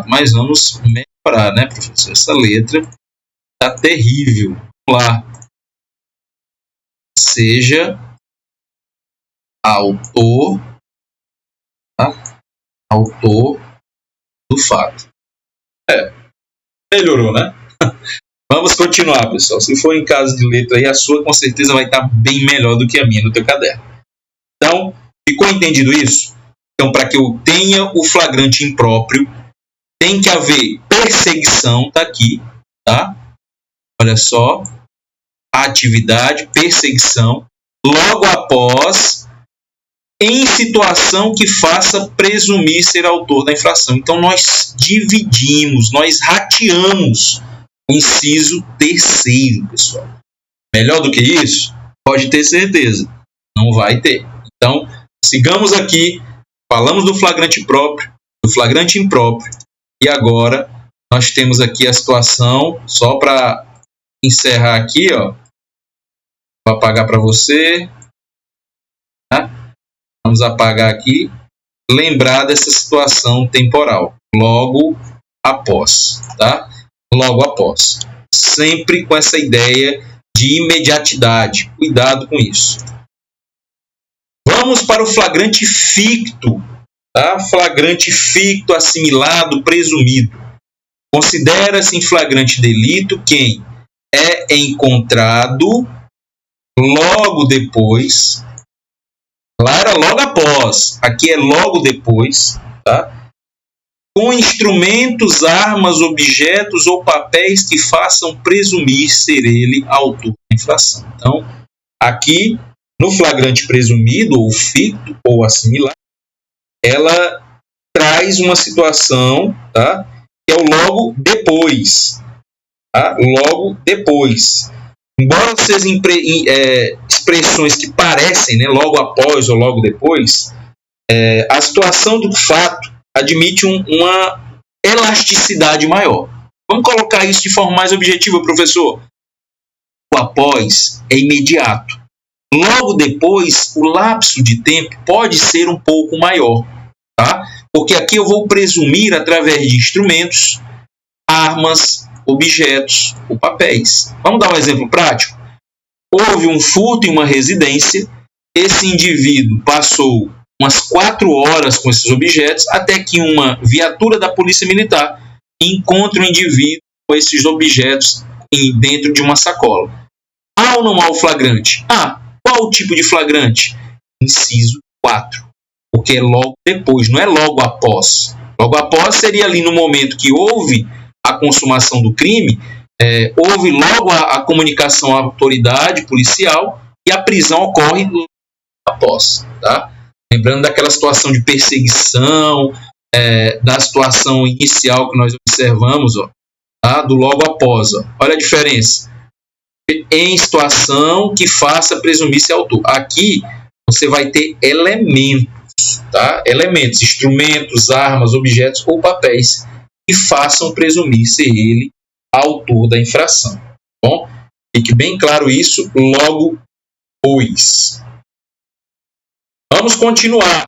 [SPEAKER 2] Mas vamos melhorar, né, professor? Essa letra está terrível. Vamos lá. Seja autor, tá? Autor do fato. Melhorou, né? Vamos continuar, pessoal. Se for em caso de letra aí, a sua com certeza vai estar bem melhor do que a minha no teu caderno. Então, ficou entendido isso? Então, para que eu tenha o flagrante impróprio, tem que haver perseguição, tá aqui, tá? Olha só, atividade, perseguição, logo após, em situação que faça presumir ser autor da infração. Então, nós dividimos, nós rateamos o inciso 3º, pessoal. Melhor do que isso? Pode ter certeza. Não vai ter. Então, sigamos aqui. Falamos do flagrante próprio, do flagrante impróprio. E agora, nós temos aqui a situação, só para encerrar aqui, ó. Vou apagar para você. Tá? Vamos apagar aqui. Lembrar dessa situação temporal. Logo após, tá? Logo após. Sempre com essa ideia de imediatidade. Cuidado com isso. Vamos para o flagrante ficto. Tá? Flagrante ficto, assimilado, presumido. Considera-se em flagrante delito quem é encontrado logo depois. Lá era logo após. Aqui é logo depois. Tá? Com instrumentos, armas, objetos ou papéis que façam presumir ser ele autor da infração. Então, aqui, no flagrante presumido, ou ficto, ou assimilado, ela traz uma situação, tá, que é o logo depois. Tá? Logo depois. Embora sejam expressões que parecem, né, logo após ou logo depois, a situação do fato admite uma elasticidade maior. Vamos colocar isso de forma mais objetiva, professor. O após é imediato. Logo depois, o lapso de tempo pode ser um pouco maior, tá? Porque aqui eu vou presumir através de instrumentos, armas, objetos ou papéis. Vamos dar um exemplo prático? Houve um furto em uma residência, esse indivíduo passou umas 4 horas com esses objetos, até que uma viatura da Polícia Militar encontra o indivíduo com esses objetos dentro de uma sacola. Há ou não há o flagrante? Qual o tipo de flagrante? Inciso 4. Porque é logo depois, não é logo após. Logo após seria ali no momento que houve a consumação do crime, houve logo a comunicação à autoridade policial e a prisão ocorre logo após. Tá? Lembrando daquela situação de perseguição, da situação inicial que nós observamos, tá? Do logo após. Olha a diferença. Em situação que faça presumir-se autor. Aqui você vai ter elementos, tá? Elementos, instrumentos, armas, objetos ou papéis que façam presumir ser ele autor da infração. Bom, fique bem claro isso logo depois. Vamos continuar.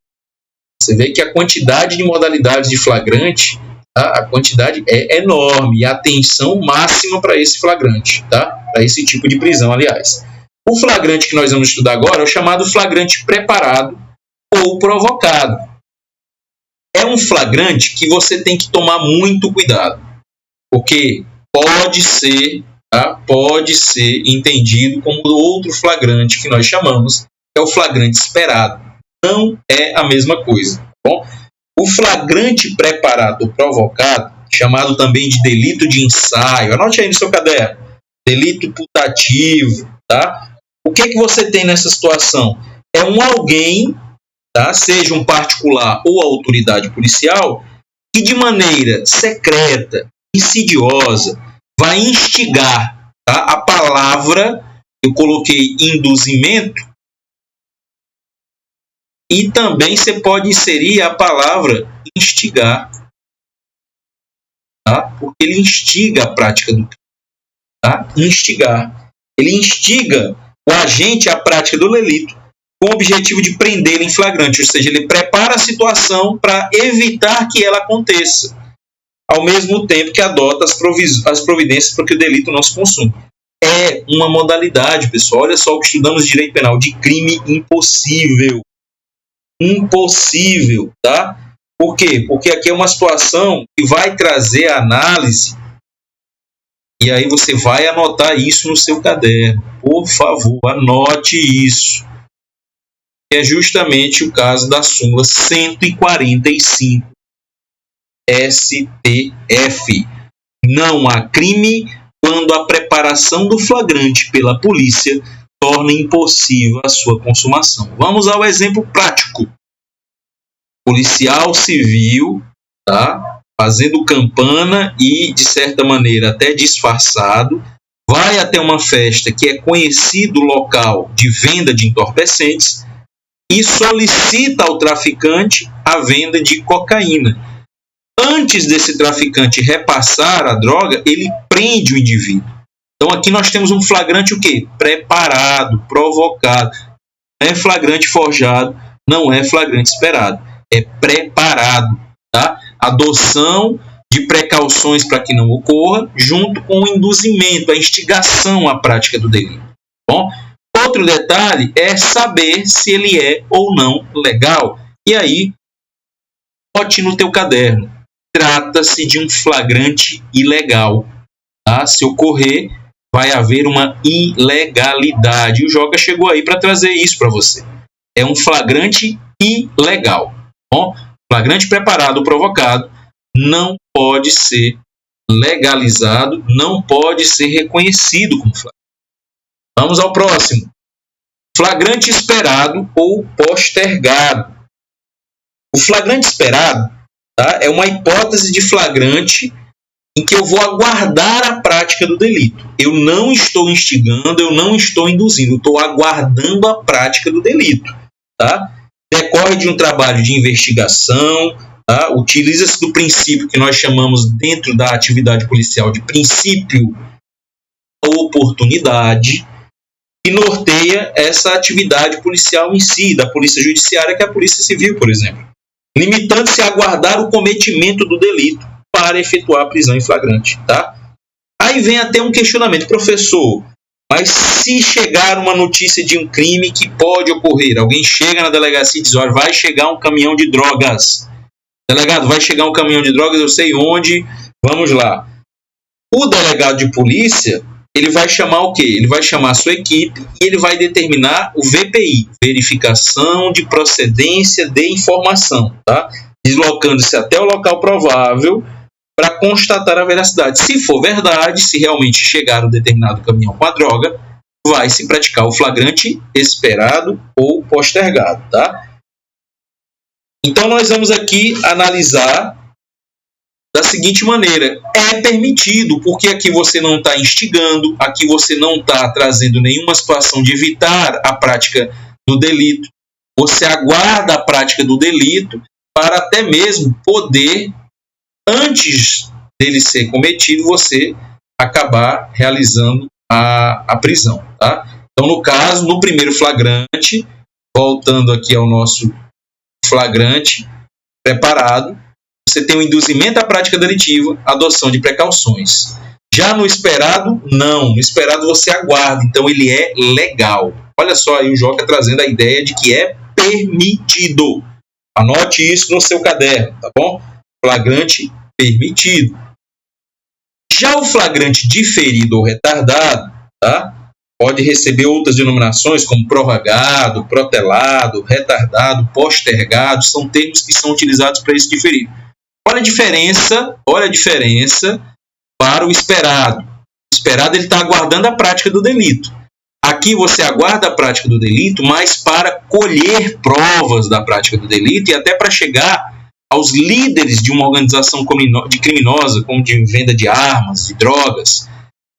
[SPEAKER 2] Você vê que a quantidade de modalidades de flagrante, tá? A quantidade é enorme e a atenção máxima para esse flagrante, tá? Para esse tipo de prisão, aliás. O flagrante que nós vamos estudar agora é o chamado flagrante preparado ou provocado. É um flagrante que você tem que tomar muito cuidado, porque pode ser entendido como outro flagrante que nós chamamos, que é o flagrante esperado. Não é a mesma coisa. Tá bom? O flagrante preparado ou provocado, chamado também de delito de ensaio, anote aí no seu caderno, delito putativo, tá? O que é que você tem nessa situação? É um alguém, tá? Seja um particular ou autoridade policial, que de maneira secreta, insidiosa, vai instigar, tá? A palavra, eu coloquei induzimento, e também você pode inserir a palavra instigar, tá? Porque ele instiga a prática do crime, tá? Instigar. Ele instiga o agente à prática do delito com o objetivo de prendê-lo em flagrante, ou seja, ele prepara a situação para evitar que ela aconteça, ao mesmo tempo que adota as providências para que o delito não se consuma. É uma modalidade, pessoal, olha só o que estudamos de direito penal, de crime impossível. Impossível, tá? Por quê? Porque aqui é uma situação que vai trazer a análise, e aí você vai anotar isso no seu caderno. Por favor, anote isso. É justamente o caso da súmula 145 STF. Não há crime quando a preparação do flagrante pela polícia torna impossível a sua consumação. Vamos ao exemplo prático. Policial civil, tá? Fazendo campana e, de certa maneira, até disfarçado, vai até uma festa que é conhecido local de venda de entorpecentes e solicita ao traficante a venda de cocaína. Antes desse traficante repassar a droga, ele prende o indivíduo. Então aqui nós temos um flagrante o quê? Preparado, provocado. Não é flagrante forjado, não é flagrante esperado. É preparado, tá? Adoção de precauções para que não ocorra, junto com o induzimento, a instigação à prática do delito. Bom, outro detalhe é saber se ele é ou não legal. E aí, bote no teu caderno. Trata-se de um flagrante ilegal. Tá? Se ocorrer, vai haver uma ilegalidade. E o Joca chegou aí para trazer isso para você. É um flagrante ilegal. Bom, flagrante preparado ou provocado não pode ser legalizado, não pode ser reconhecido como flagrante. Vamos ao próximo. Flagrante esperado ou postergado. O flagrante esperado, tá, é uma hipótese de flagrante em que eu vou aguardar a prática do delito. Eu não estou instigando, eu não estou induzindo, eu estou aguardando a prática do delito. Tá? Decorre de um trabalho de investigação, tá? Utiliza-se do princípio que nós chamamos dentro da atividade policial de princípio da oportunidade, que norteia essa atividade policial em si, da polícia judiciária, que é a polícia civil, por exemplo, limitando-se a aguardar o cometimento do delito para efetuar a prisão em flagrante. Tá? Aí vem até um questionamento, professor, mas se chegar uma notícia de um crime que pode ocorrer, alguém chega na delegacia e diz, olha, vai chegar um caminhão de drogas. Delegado, vai chegar um caminhão de drogas, eu sei onde, vamos lá. O delegado de polícia, ele vai chamar o quê? Ele vai chamar a sua equipe e ele vai determinar o VPI, verificação de procedência de informação, tá? Deslocando-se até o local provável para constatar a veracidade. Se for verdade, se realmente chegar um determinado caminhão com a droga, vai se praticar o flagrante esperado ou postergado, tá? Então nós vamos aqui analisar da seguinte maneira: é permitido, porque aqui você não está instigando, aqui você não está trazendo nenhuma situação de evitar a prática do delito, você aguarda a prática do delito para até mesmo poder, antes dele ser cometido, você acabar realizando a prisão. Tá? Então, no caso, no primeiro flagrante, voltando aqui ao nosso flagrante preparado, você tem o induzimento à prática delitiva, adoção de precauções. Já no esperado, não. No esperado você aguarda, então ele é legal. Olha só aí o Joca trazendo a ideia de que é permitido. Anote isso no seu caderno, tá bom? Flagrante permitido. Já o flagrante diferido ou retardado, tá? Pode receber outras denominações como prorrogado, protelado, retardado, postergado, são termos que são utilizados para esse diferido. Olha a diferença para o esperado. O esperado ele está aguardando a prática do delito. Aqui você aguarda a prática do delito, mas para colher provas da prática do delito e até para chegar aos líderes de uma organização criminosa, como de venda de armas, de drogas.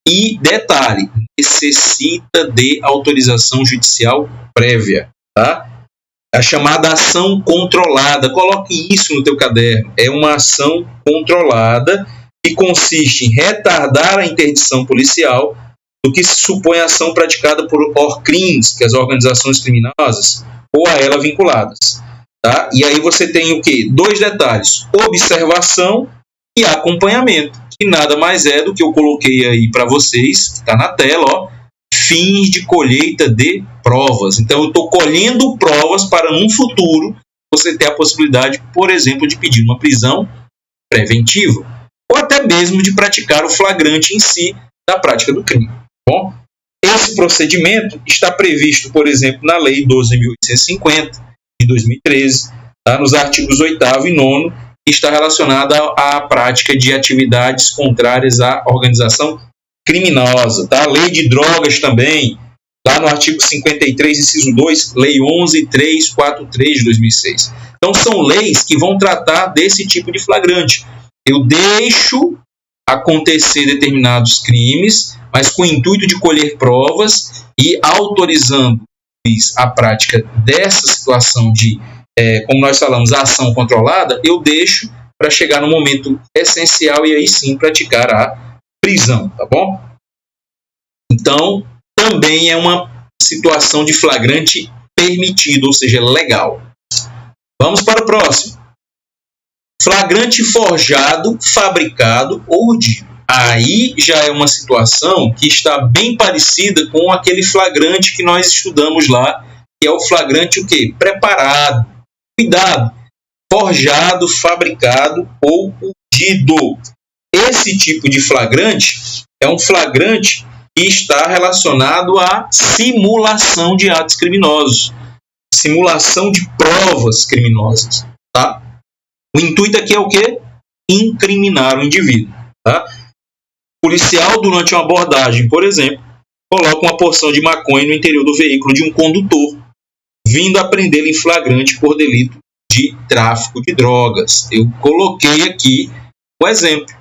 [SPEAKER 2] E, detalhe, necessita de autorização judicial prévia. Tá? A chamada ação controlada. Coloque isso no teu caderno. É uma ação controlada que consiste em retardar a interdição policial do que se supõe a ação praticada por ORCRIMs, que é as organizações criminosas, ou a ela vinculadas. Tá? E aí você tem o quê? 2 detalhes: observação e acompanhamento, que nada mais é do que eu coloquei aí para vocês, que está na tela, ó, fins de colheita de provas. Então eu estou colhendo provas para no futuro você ter a possibilidade, por exemplo, de pedir uma prisão preventiva, ou até mesmo de praticar o flagrante em si da prática do crime. Bom, esse procedimento está previsto, por exemplo, na Lei 12.850, de 2013, tá? Nos artigos 8º e 9º, que está relacionada à prática de atividades contrárias à organização criminosa. Tá? Lei de drogas também, lá no artigo 53, inciso 2, Lei 11.343 de 2006. Então, são leis que vão tratar desse tipo de flagrante. Eu deixo acontecer determinados crimes, mas com o intuito de colher provas e autorizando a prática dessa situação de, como nós falamos, a ação controlada, eu deixo para chegar no momento essencial e aí sim praticar a prisão, tá bom? Então, também é uma situação de flagrante permitido, ou seja, legal. Vamos para o próximo. Flagrante forjado, fabricado ou urdido. Aí já é uma situação que está bem parecida com aquele flagrante que nós estudamos lá, que é o flagrante o quê? Preparado. Cuidado! Forjado, fabricado ou urdido. Esse tipo de flagrante é um flagrante que está relacionado à simulação de atos criminosos. Simulação de provas criminosas. Tá? O intuito aqui é o quê? Incriminar o indivíduo. Tá? O policial, durante uma abordagem, por exemplo, coloca uma porção de maconha no interior do veículo de um condutor, vindo a prendê-lo em flagrante por delito de tráfico de drogas. Eu coloquei aqui o exemplo.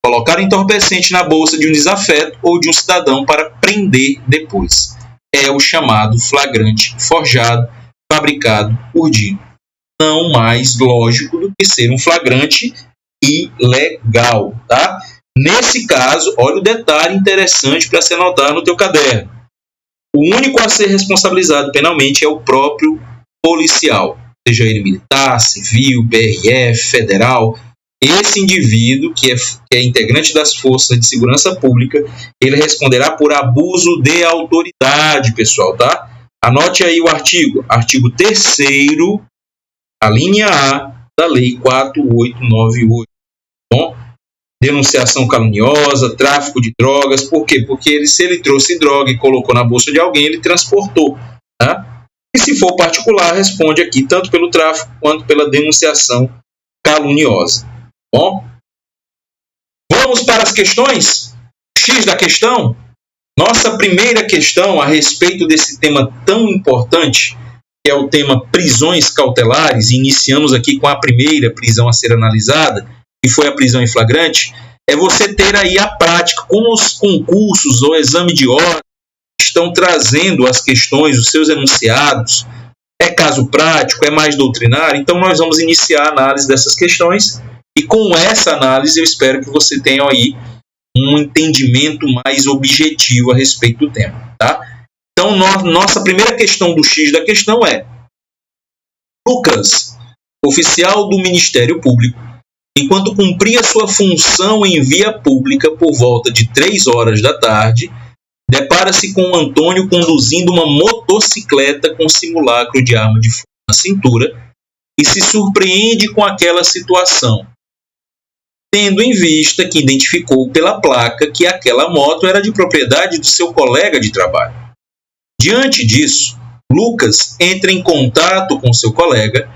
[SPEAKER 2] Colocar entorpecente na bolsa de um desafeto ou de um cidadão para prender depois. É o chamado flagrante forjado, fabricado, urdido. Não mais lógico do que ser um flagrante ilegal, tá? Nesse caso, olha o detalhe interessante para se anotar no teu caderno. O único a ser responsabilizado penalmente é o próprio policial, seja ele militar, civil, PRF, federal. Esse indivíduo, que é integrante das forças de segurança pública, ele responderá por abuso de autoridade, pessoal, tá? Anote aí o artigo 3º, a linha A da Lei 4898. Bom? Denunciação caluniosa, tráfico de drogas. Por quê? Porque se ele trouxe droga e colocou na bolsa de alguém, ele transportou, tá? E se for particular, responde aqui tanto pelo tráfico quanto pela denunciação caluniosa. Bom, vamos para as questões? X da questão. Nossa primeira questão a respeito desse tema tão importante, que é o tema prisões cautelares. Iniciamos aqui com a primeira prisão a ser analisada, que foi a prisão em flagrante. É você ter aí a prática, como os concursos ou exame de ordem estão trazendo as questões, os seus enunciados. É caso prático, é mais doutrinário. Então nós vamos iniciar a análise dessas questões. E com essa análise eu espero que você tenha aí um entendimento mais objetivo a respeito do tema, tá? Então, nossa primeira questão do X da questão é: Lucas, oficial do Ministério Público, enquanto cumpria sua função em via pública por volta de 3 horas da tarde, depara-se com Antônio conduzindo uma motocicleta com simulacro de arma de fogo na cintura e se surpreende com aquela situação, tendo em vista que identificou pela placa que aquela moto era de propriedade do seu colega de trabalho. Diante disso, Lucas entra em contato com seu colega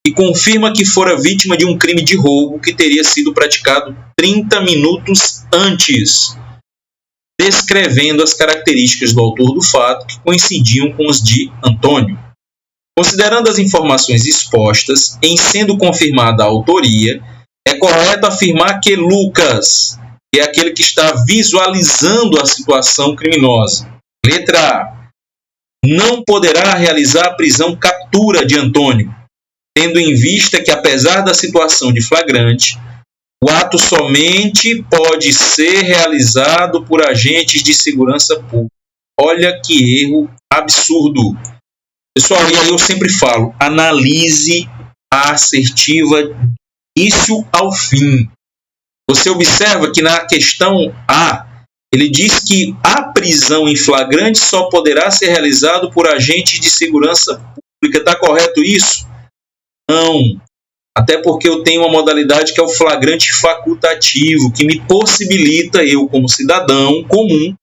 [SPEAKER 2] e confirma que fora vítima de um crime de roubo que teria sido praticado 30 minutos antes, descrevendo as características do autor do fato que coincidiam com os de Antônio. Considerando as informações expostas, em sendo confirmada a autoria, é correto afirmar que Lucas é aquele que está visualizando a situação criminosa. Letra A. Não poderá realizar a prisão captura de Antônio, tendo em vista que, apesar da situação de flagrante, o ato somente pode ser realizado por agentes de segurança pública. Olha que erro absurdo. Pessoal, e aí eu sempre falo, analise a assertiva início ao fim. Você observa que na questão A, ele diz que a prisão em flagrante só poderá ser realizado por agentes de segurança pública. Está correto isso? Não. Até porque eu tenho uma modalidade que é o flagrante facultativo, que me possibilita, eu como cidadão comum,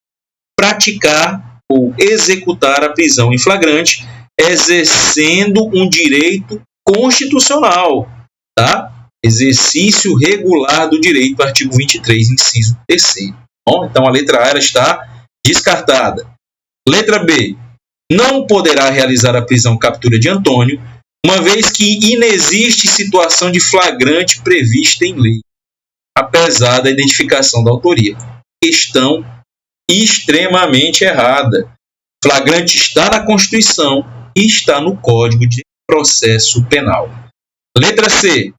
[SPEAKER 2] praticar ou executar a prisão em flagrante, exercendo um direito constitucional, tá? Exercício regular do direito, artigo 23, inciso 3º. Bom, então a letra A está descartada. Letra B. Não poderá realizar a prisão captura de Antônio, uma vez que inexiste situação de flagrante prevista em lei, apesar da identificação da autoria. Questão extremamente errada. Flagrante está na Constituição e está no Código de Processo Penal. Letra C.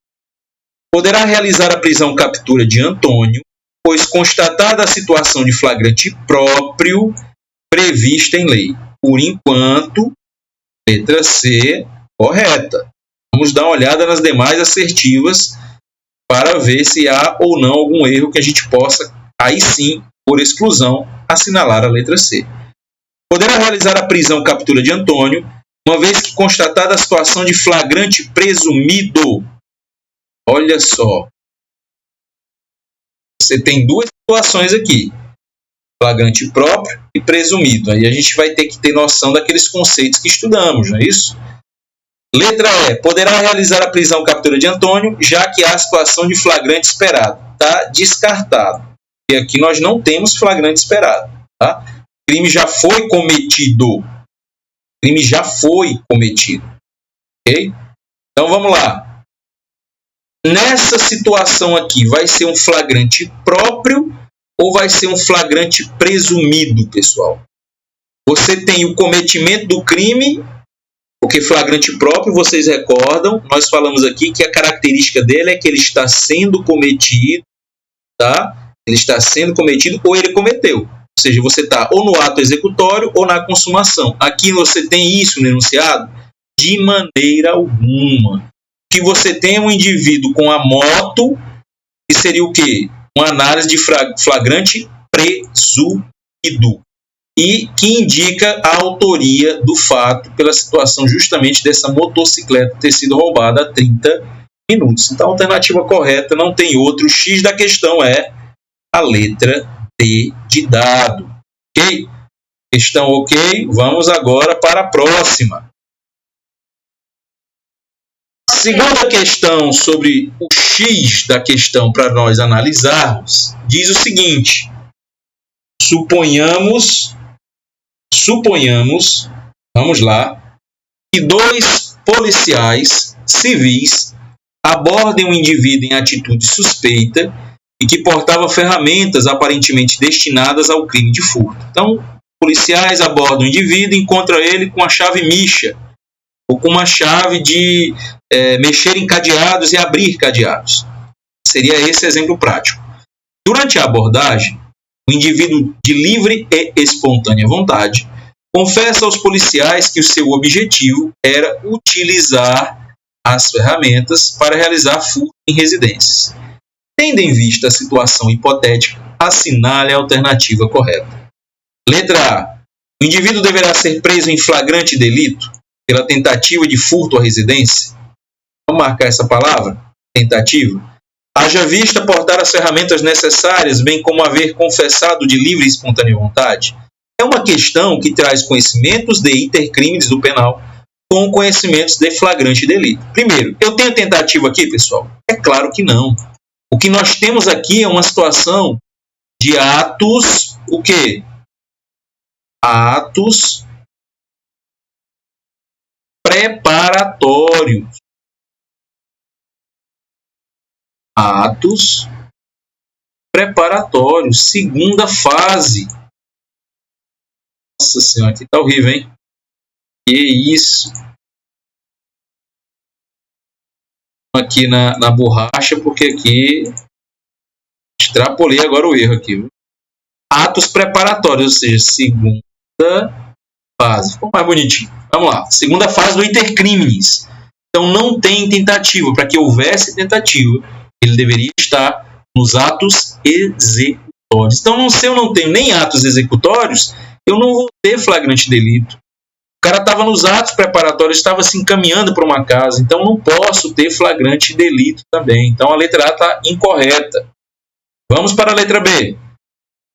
[SPEAKER 2] Poderá realizar a prisão captura de Antônio, pois constatada a situação de flagrante próprio prevista em lei. Por enquanto, letra C, correta. Vamos dar uma olhada nas demais assertivas para ver se há ou não algum erro que a gente possa, aí sim, por exclusão, assinalar a letra C. Poderá realizar a prisão captura de Antônio, uma vez que constatada a situação de flagrante presumido. Olha só. Você tem duas situações aqui. Flagrante próprio e presumido. Aí a gente vai ter que ter noção daqueles conceitos que estudamos, não é isso? Letra E. Poderá realizar a prisão captura de Antônio, já que há a situação de flagrante esperado. Está descartado. E aqui nós não temos flagrante esperado. Tá? O crime já foi cometido. O crime já foi cometido. Ok? Então vamos lá. Nessa situação aqui, vai ser um flagrante próprio ou vai ser um flagrante presumido, pessoal? Você tem o cometimento do crime, porque flagrante próprio, vocês recordam, nós falamos aqui que a característica dele é que ele está sendo cometido, tá? Ele está sendo cometido ou ele cometeu. Ou seja, você está ou no ato executório ou na consumação. Aqui você tem isso no enunciado? De maneira alguma. Que você tem um indivíduo com a moto, que seria o quê? Uma análise de flagrante presumido. E que indica a autoria do fato pela situação justamente dessa motocicleta ter sido roubada há 30 minutos. Então, a alternativa correta não tem outro. O X da questão é a letra D de dado. Ok? Questão ok? Vamos agora para a próxima. Segunda questão sobre o X da questão para nós analisarmos, diz o seguinte: suponhamos, vamos lá, que dois policiais civis abordem um indivíduo em atitude suspeita e que portava ferramentas aparentemente destinadas ao crime de furto. Então, policiais abordam o indivíduo e encontram ele com a chave micha, ou com uma chave de mexer em cadeados e abrir cadeados. Seria esse exemplo prático. Durante a abordagem, o indivíduo de livre e espontânea vontade confessa aos policiais que o seu objetivo era utilizar as ferramentas para realizar furto em residências. Tendo em vista a situação hipotética, assinale a alternativa correta. Letra A. O indivíduo deverá ser preso em flagrante delito pela tentativa de furto à residência. Vamos marcar essa palavra? Tentativa. Haja vista portar as ferramentas necessárias, bem como haver confessado de livre e espontânea vontade. É uma questão que traz conhecimentos de intercrimes do penal com conhecimentos de flagrante delito. Primeiro, eu tenho tentativa aqui, pessoal? É claro que não. O que nós temos aqui é uma situação de atos, o quê? Atos preparatórios. Atos preparatórios, segunda fase. Nossa senhora, aqui tá horrível, hein? Que isso? Aqui na borracha, porque aqui extrapolei agora o erro aqui. Viu? Atos preparatórios, ou seja, segunda fase. Ficou mais bonitinho. Vamos lá. Segunda fase do intercrimes. Então não tem tentativa. Para que houvesse tentativa, ele deveria estar nos atos executórios. Então, se eu não tenho nem atos executórios, eu não vou ter flagrante delito. O cara estava nos atos preparatórios, estava se encaminhando para uma casa, então não posso ter flagrante delito também. Então a letra A está incorreta. Vamos para a letra B.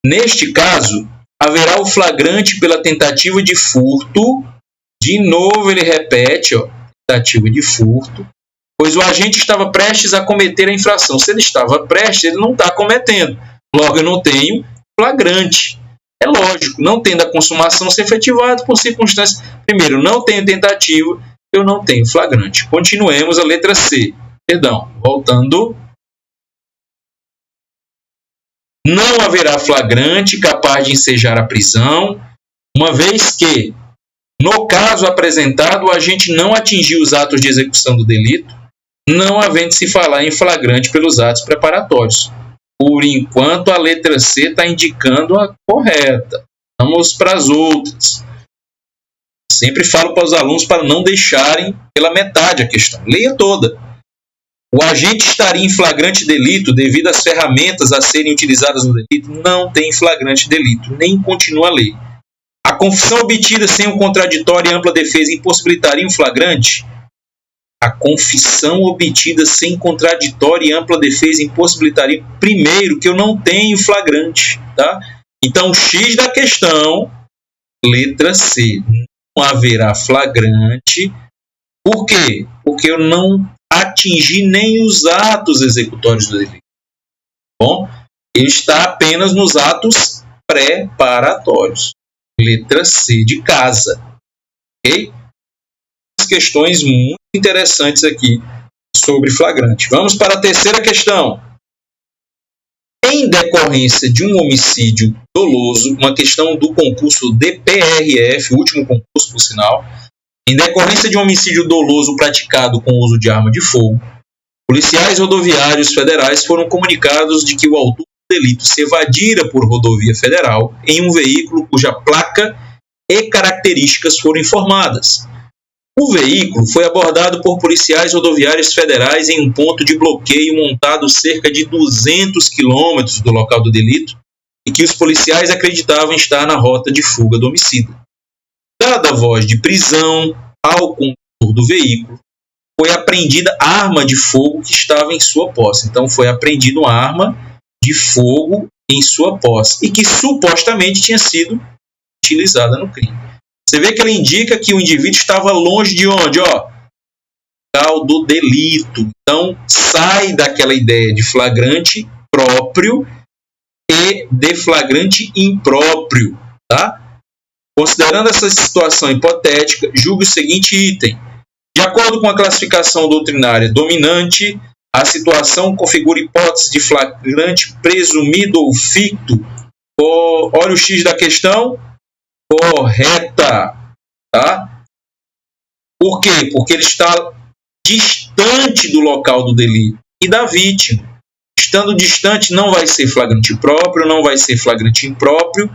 [SPEAKER 2] Neste caso, haverá o flagrante pela tentativa de furto. De novo ele repete, tentativa de furto, pois o agente estava prestes a cometer a infração. Se ele estava prestes, ele não está cometendo. Logo, eu não tenho flagrante. É lógico, não tendo a consumação se efetivado por circunstâncias. Primeiro, não tenho tentativa, eu não tenho flagrante. Continuemos a letra C. Perdão, voltando. Não haverá flagrante capaz de ensejar a prisão, uma vez que, no caso apresentado, o agente não atingiu os atos de execução do delito, não havendo se falar em flagrante pelos atos preparatórios. Por enquanto, a letra C está indicando a correta. Vamos para as outras. Sempre falo para os alunos para não deixarem pela metade a questão. Leia toda. O agente estaria em flagrante delito devido às ferramentas a serem utilizadas no delito? Não tem flagrante delito, nem continua a ler. A confissão obtida sem um contraditório e ampla defesa impossibilitaria um flagrante? A confissão obtida sem contraditório e ampla defesa impossibilitaria, primeiro, que eu não tenho flagrante. Tá? Então, o X da questão, letra C, não haverá flagrante. Por quê? Porque eu não atingi nem os atos executórios do delito. Bom, ele está apenas nos atos preparatórios. Letra C de casa. Ok? Questões muito interessantes aqui sobre flagrante. Vamos para a terceira questão. Em decorrência de um homicídio doloso, uma questão do concurso DPRF, o último concurso, por sinal, em decorrência de um homicídio doloso praticado com o uso de arma de fogo, policiais rodoviários federais foram comunicados de que o autor do delito se evadira por rodovia federal em um veículo cuja placa e características foram informadas. O veículo foi abordado por policiais rodoviários federais em um ponto de bloqueio montado cerca de 200 quilômetros do local do delito e que os policiais acreditavam estar na rota de fuga do homicida. Dada a voz de prisão ao condutor do veículo, foi apreendida arma de fogo que estava em sua posse. Então, foi apreendida uma arma de fogo em sua posse e que supostamente tinha sido utilizada no crime. Você vê que ela indica que o indivíduo estava longe de onde? Local do delito. Então, sai daquela ideia de flagrante próprio e de flagrante impróprio. Tá? Considerando essa situação hipotética, julgue o seguinte item. De acordo com a classificação doutrinária dominante, a situação configura hipótese de flagrante presumido ou ficto. Olha o X da questão. Correta. Tá? Por quê? Porque ele está distante do local do delito e da vítima. Estando distante, não vai ser flagrante próprio, não vai ser flagrante impróprio,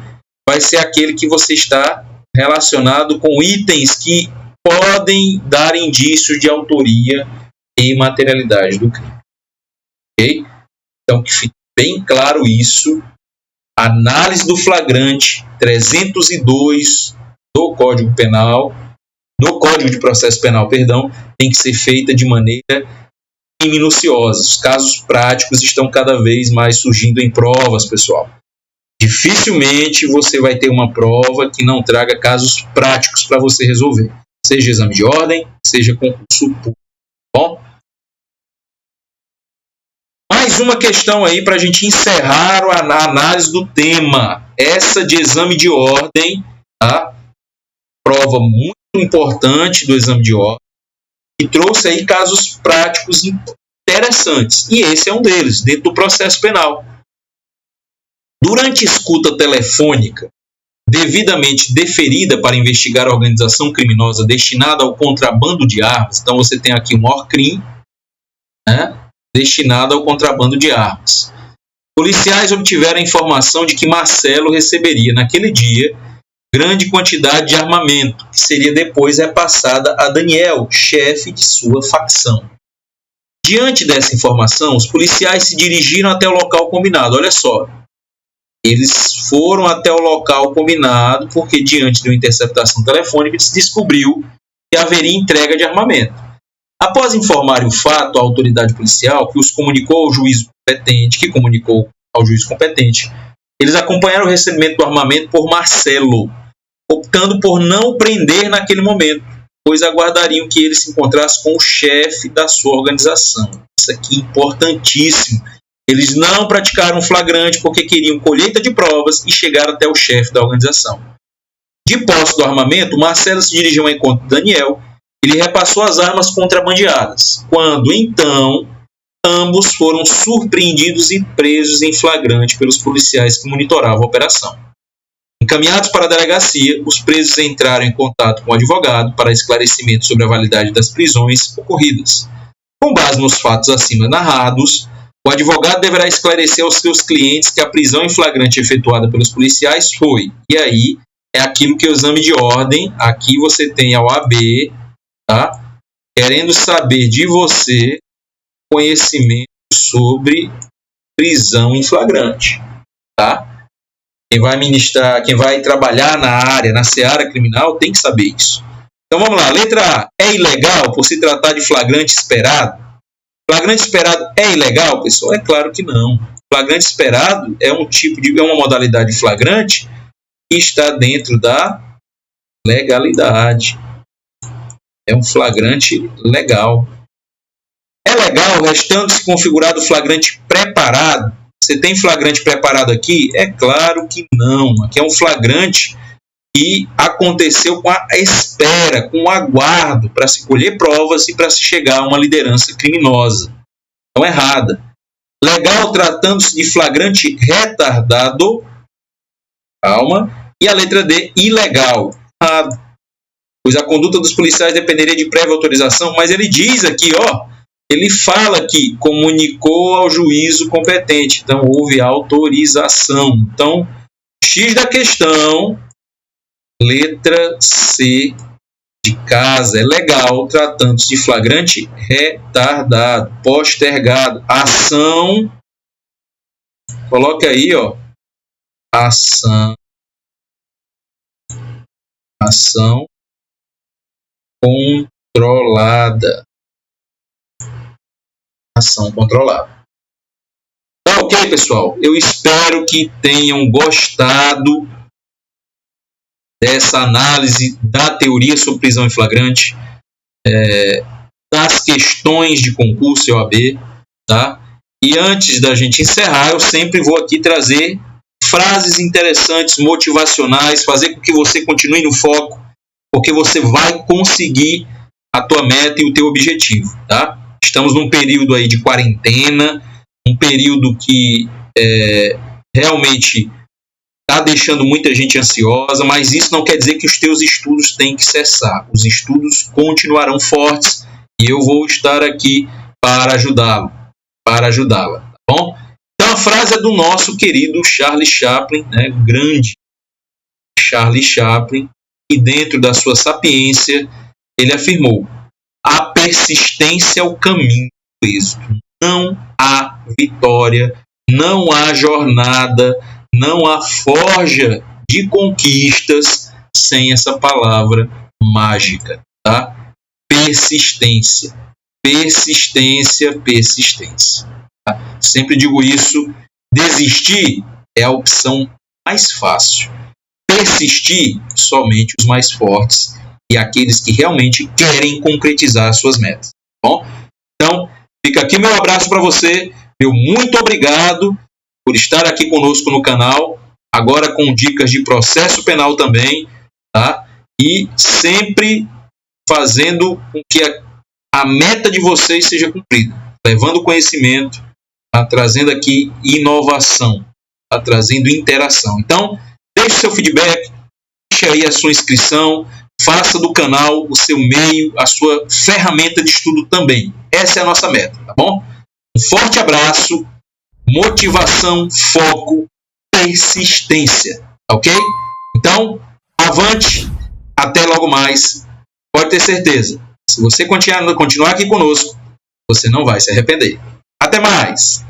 [SPEAKER 2] vai ser aquele que você está relacionado com itens que podem dar indícios de autoria e materialidade do crime. Ok? Então, que fique bem claro isso. Análise do flagrante 302 do Código Penal, no Código de Processo Penal, perdão, tem que ser feita de maneira minuciosa. Os casos práticos estão cada vez mais surgindo em provas, pessoal. Dificilmente você vai ter uma prova que não traga casos práticos para você resolver. Seja exame de ordem, seja concurso público. Bom? Mais uma questão aí para a gente encerrar a análise do tema. Essa de exame de ordem, tá? Prova muito importante do exame de ordem, e trouxe aí casos práticos interessantes. E esse é um deles, dentro do processo penal. Durante escuta telefônica, devidamente deferida para investigar a organização criminosa destinada ao contrabando de armas, então você tem aqui um ORCRIM, né, destinado ao contrabando de armas. Policiais obtiveram a informação de que Marcelo receberia naquele dia grande quantidade de armamento, que seria depois repassada a Daniel, chefe de sua facção. Diante dessa informação, os policiais se dirigiram até o local combinado. Olha só, eles foram até o local combinado porque, diante de uma interceptação telefônica, se descobriu que haveria entrega de armamento. Após informarem o fato à autoridade policial, que os comunicou ao juiz competente, que comunicou ao juiz competente, eles acompanharam o recebimento do armamento por Marcelo, optando por não prender naquele momento, pois aguardariam que ele se encontrasse com o chefe da sua organização. Isso aqui é importantíssimo. Eles não praticaram flagrante porque queriam colheita de provas e chegar até o chefe da organização. De posse do armamento, Marcelo se dirigiu ao encontro de Daniel. Ele repassou as armas contrabandeadas, quando, então, ambos foram surpreendidos e presos em flagrante pelos policiais que monitoravam a operação. Encaminhados para a delegacia, os presos entraram em contato com o advogado para esclarecimento sobre a validade das prisões ocorridas. Com base nos fatos acima narrados, o advogado deverá esclarecer aos seus clientes que a prisão em flagrante efetuada pelos policiais foi, e aí é aquilo que é o exame de ordem, aqui você tem a OAB, tá? Querendo saber de você conhecimento sobre prisão em flagrante, tá? Quem vai ministrar, quem vai trabalhar na área, na seara criminal, tem que saber isso. Então vamos lá, letra A. É ilegal por se tratar de flagrante esperado? Flagrante esperado é ilegal, pessoal? É claro que não. Flagrante esperado é uma modalidade de flagrante que está dentro da legalidade. É um flagrante legal. É legal restando-se configurado flagrante preparado? Você tem flagrante preparado aqui? É claro que não. Aqui é um flagrante e aconteceu com a espera, com o aguardo para se colher provas e para se chegar a uma liderança criminosa. Então, errada. Legal, tratando-se de flagrante retardado. Calma. E a letra D, ilegal. Errado. Pois a conduta dos policiais dependeria de prévia autorização, mas ele diz aqui, ele fala que comunicou ao juízo competente, então houve autorização. Então, X da questão, letra C de casa, é legal, tratando-se de flagrante retardado, postergado, ação, coloca aí, ação controlada. Ação controlada. Tá ok, pessoal? Eu espero que tenham gostado dessa análise da teoria sobre prisão em flagrante, das questões de concurso e OAB, tá? E antes da gente encerrar, eu sempre vou aqui trazer frases interessantes, motivacionais, fazer com que você continue no foco, porque você vai conseguir a tua meta e o teu objetivo, tá? Estamos num período aí de quarentena, um período que realmente está deixando muita gente ansiosa, mas isso não quer dizer que os teus estudos têm que cessar. Os estudos continuarão fortes e eu vou estar aqui para ajudá-la, tá bom? Então a frase é do nosso querido Charlie Chaplin, né? Grande Charlie Chaplin, e dentro da sua sapiência ele afirmou: a persistência é o caminho do êxito. Não há vitória, não há jornada, não há forja de conquistas sem essa palavra mágica, tá? Persistência, persistência, persistência. Tá? Sempre digo isso, desistir é a opção mais fácil. Persistir, somente os mais fortes e aqueles que realmente querem concretizar suas metas. Tá bom? Então, fica aqui meu abraço para você, meu muito obrigado por estar aqui conosco no canal, agora com dicas de processo penal também, tá? E sempre fazendo com que a meta de vocês seja cumprida, levando conhecimento, tá? Trazendo aqui inovação, tá? Trazendo interação. Então, deixe seu feedback, deixe aí a sua inscrição, faça do canal o seu meio, a sua ferramenta de estudo também. Essa é a nossa meta, tá bom? Um forte abraço, motivação, foco, persistência, ok? Então, avante, até logo mais. Pode ter certeza, se você continuar aqui conosco, você não vai se arrepender. Até mais!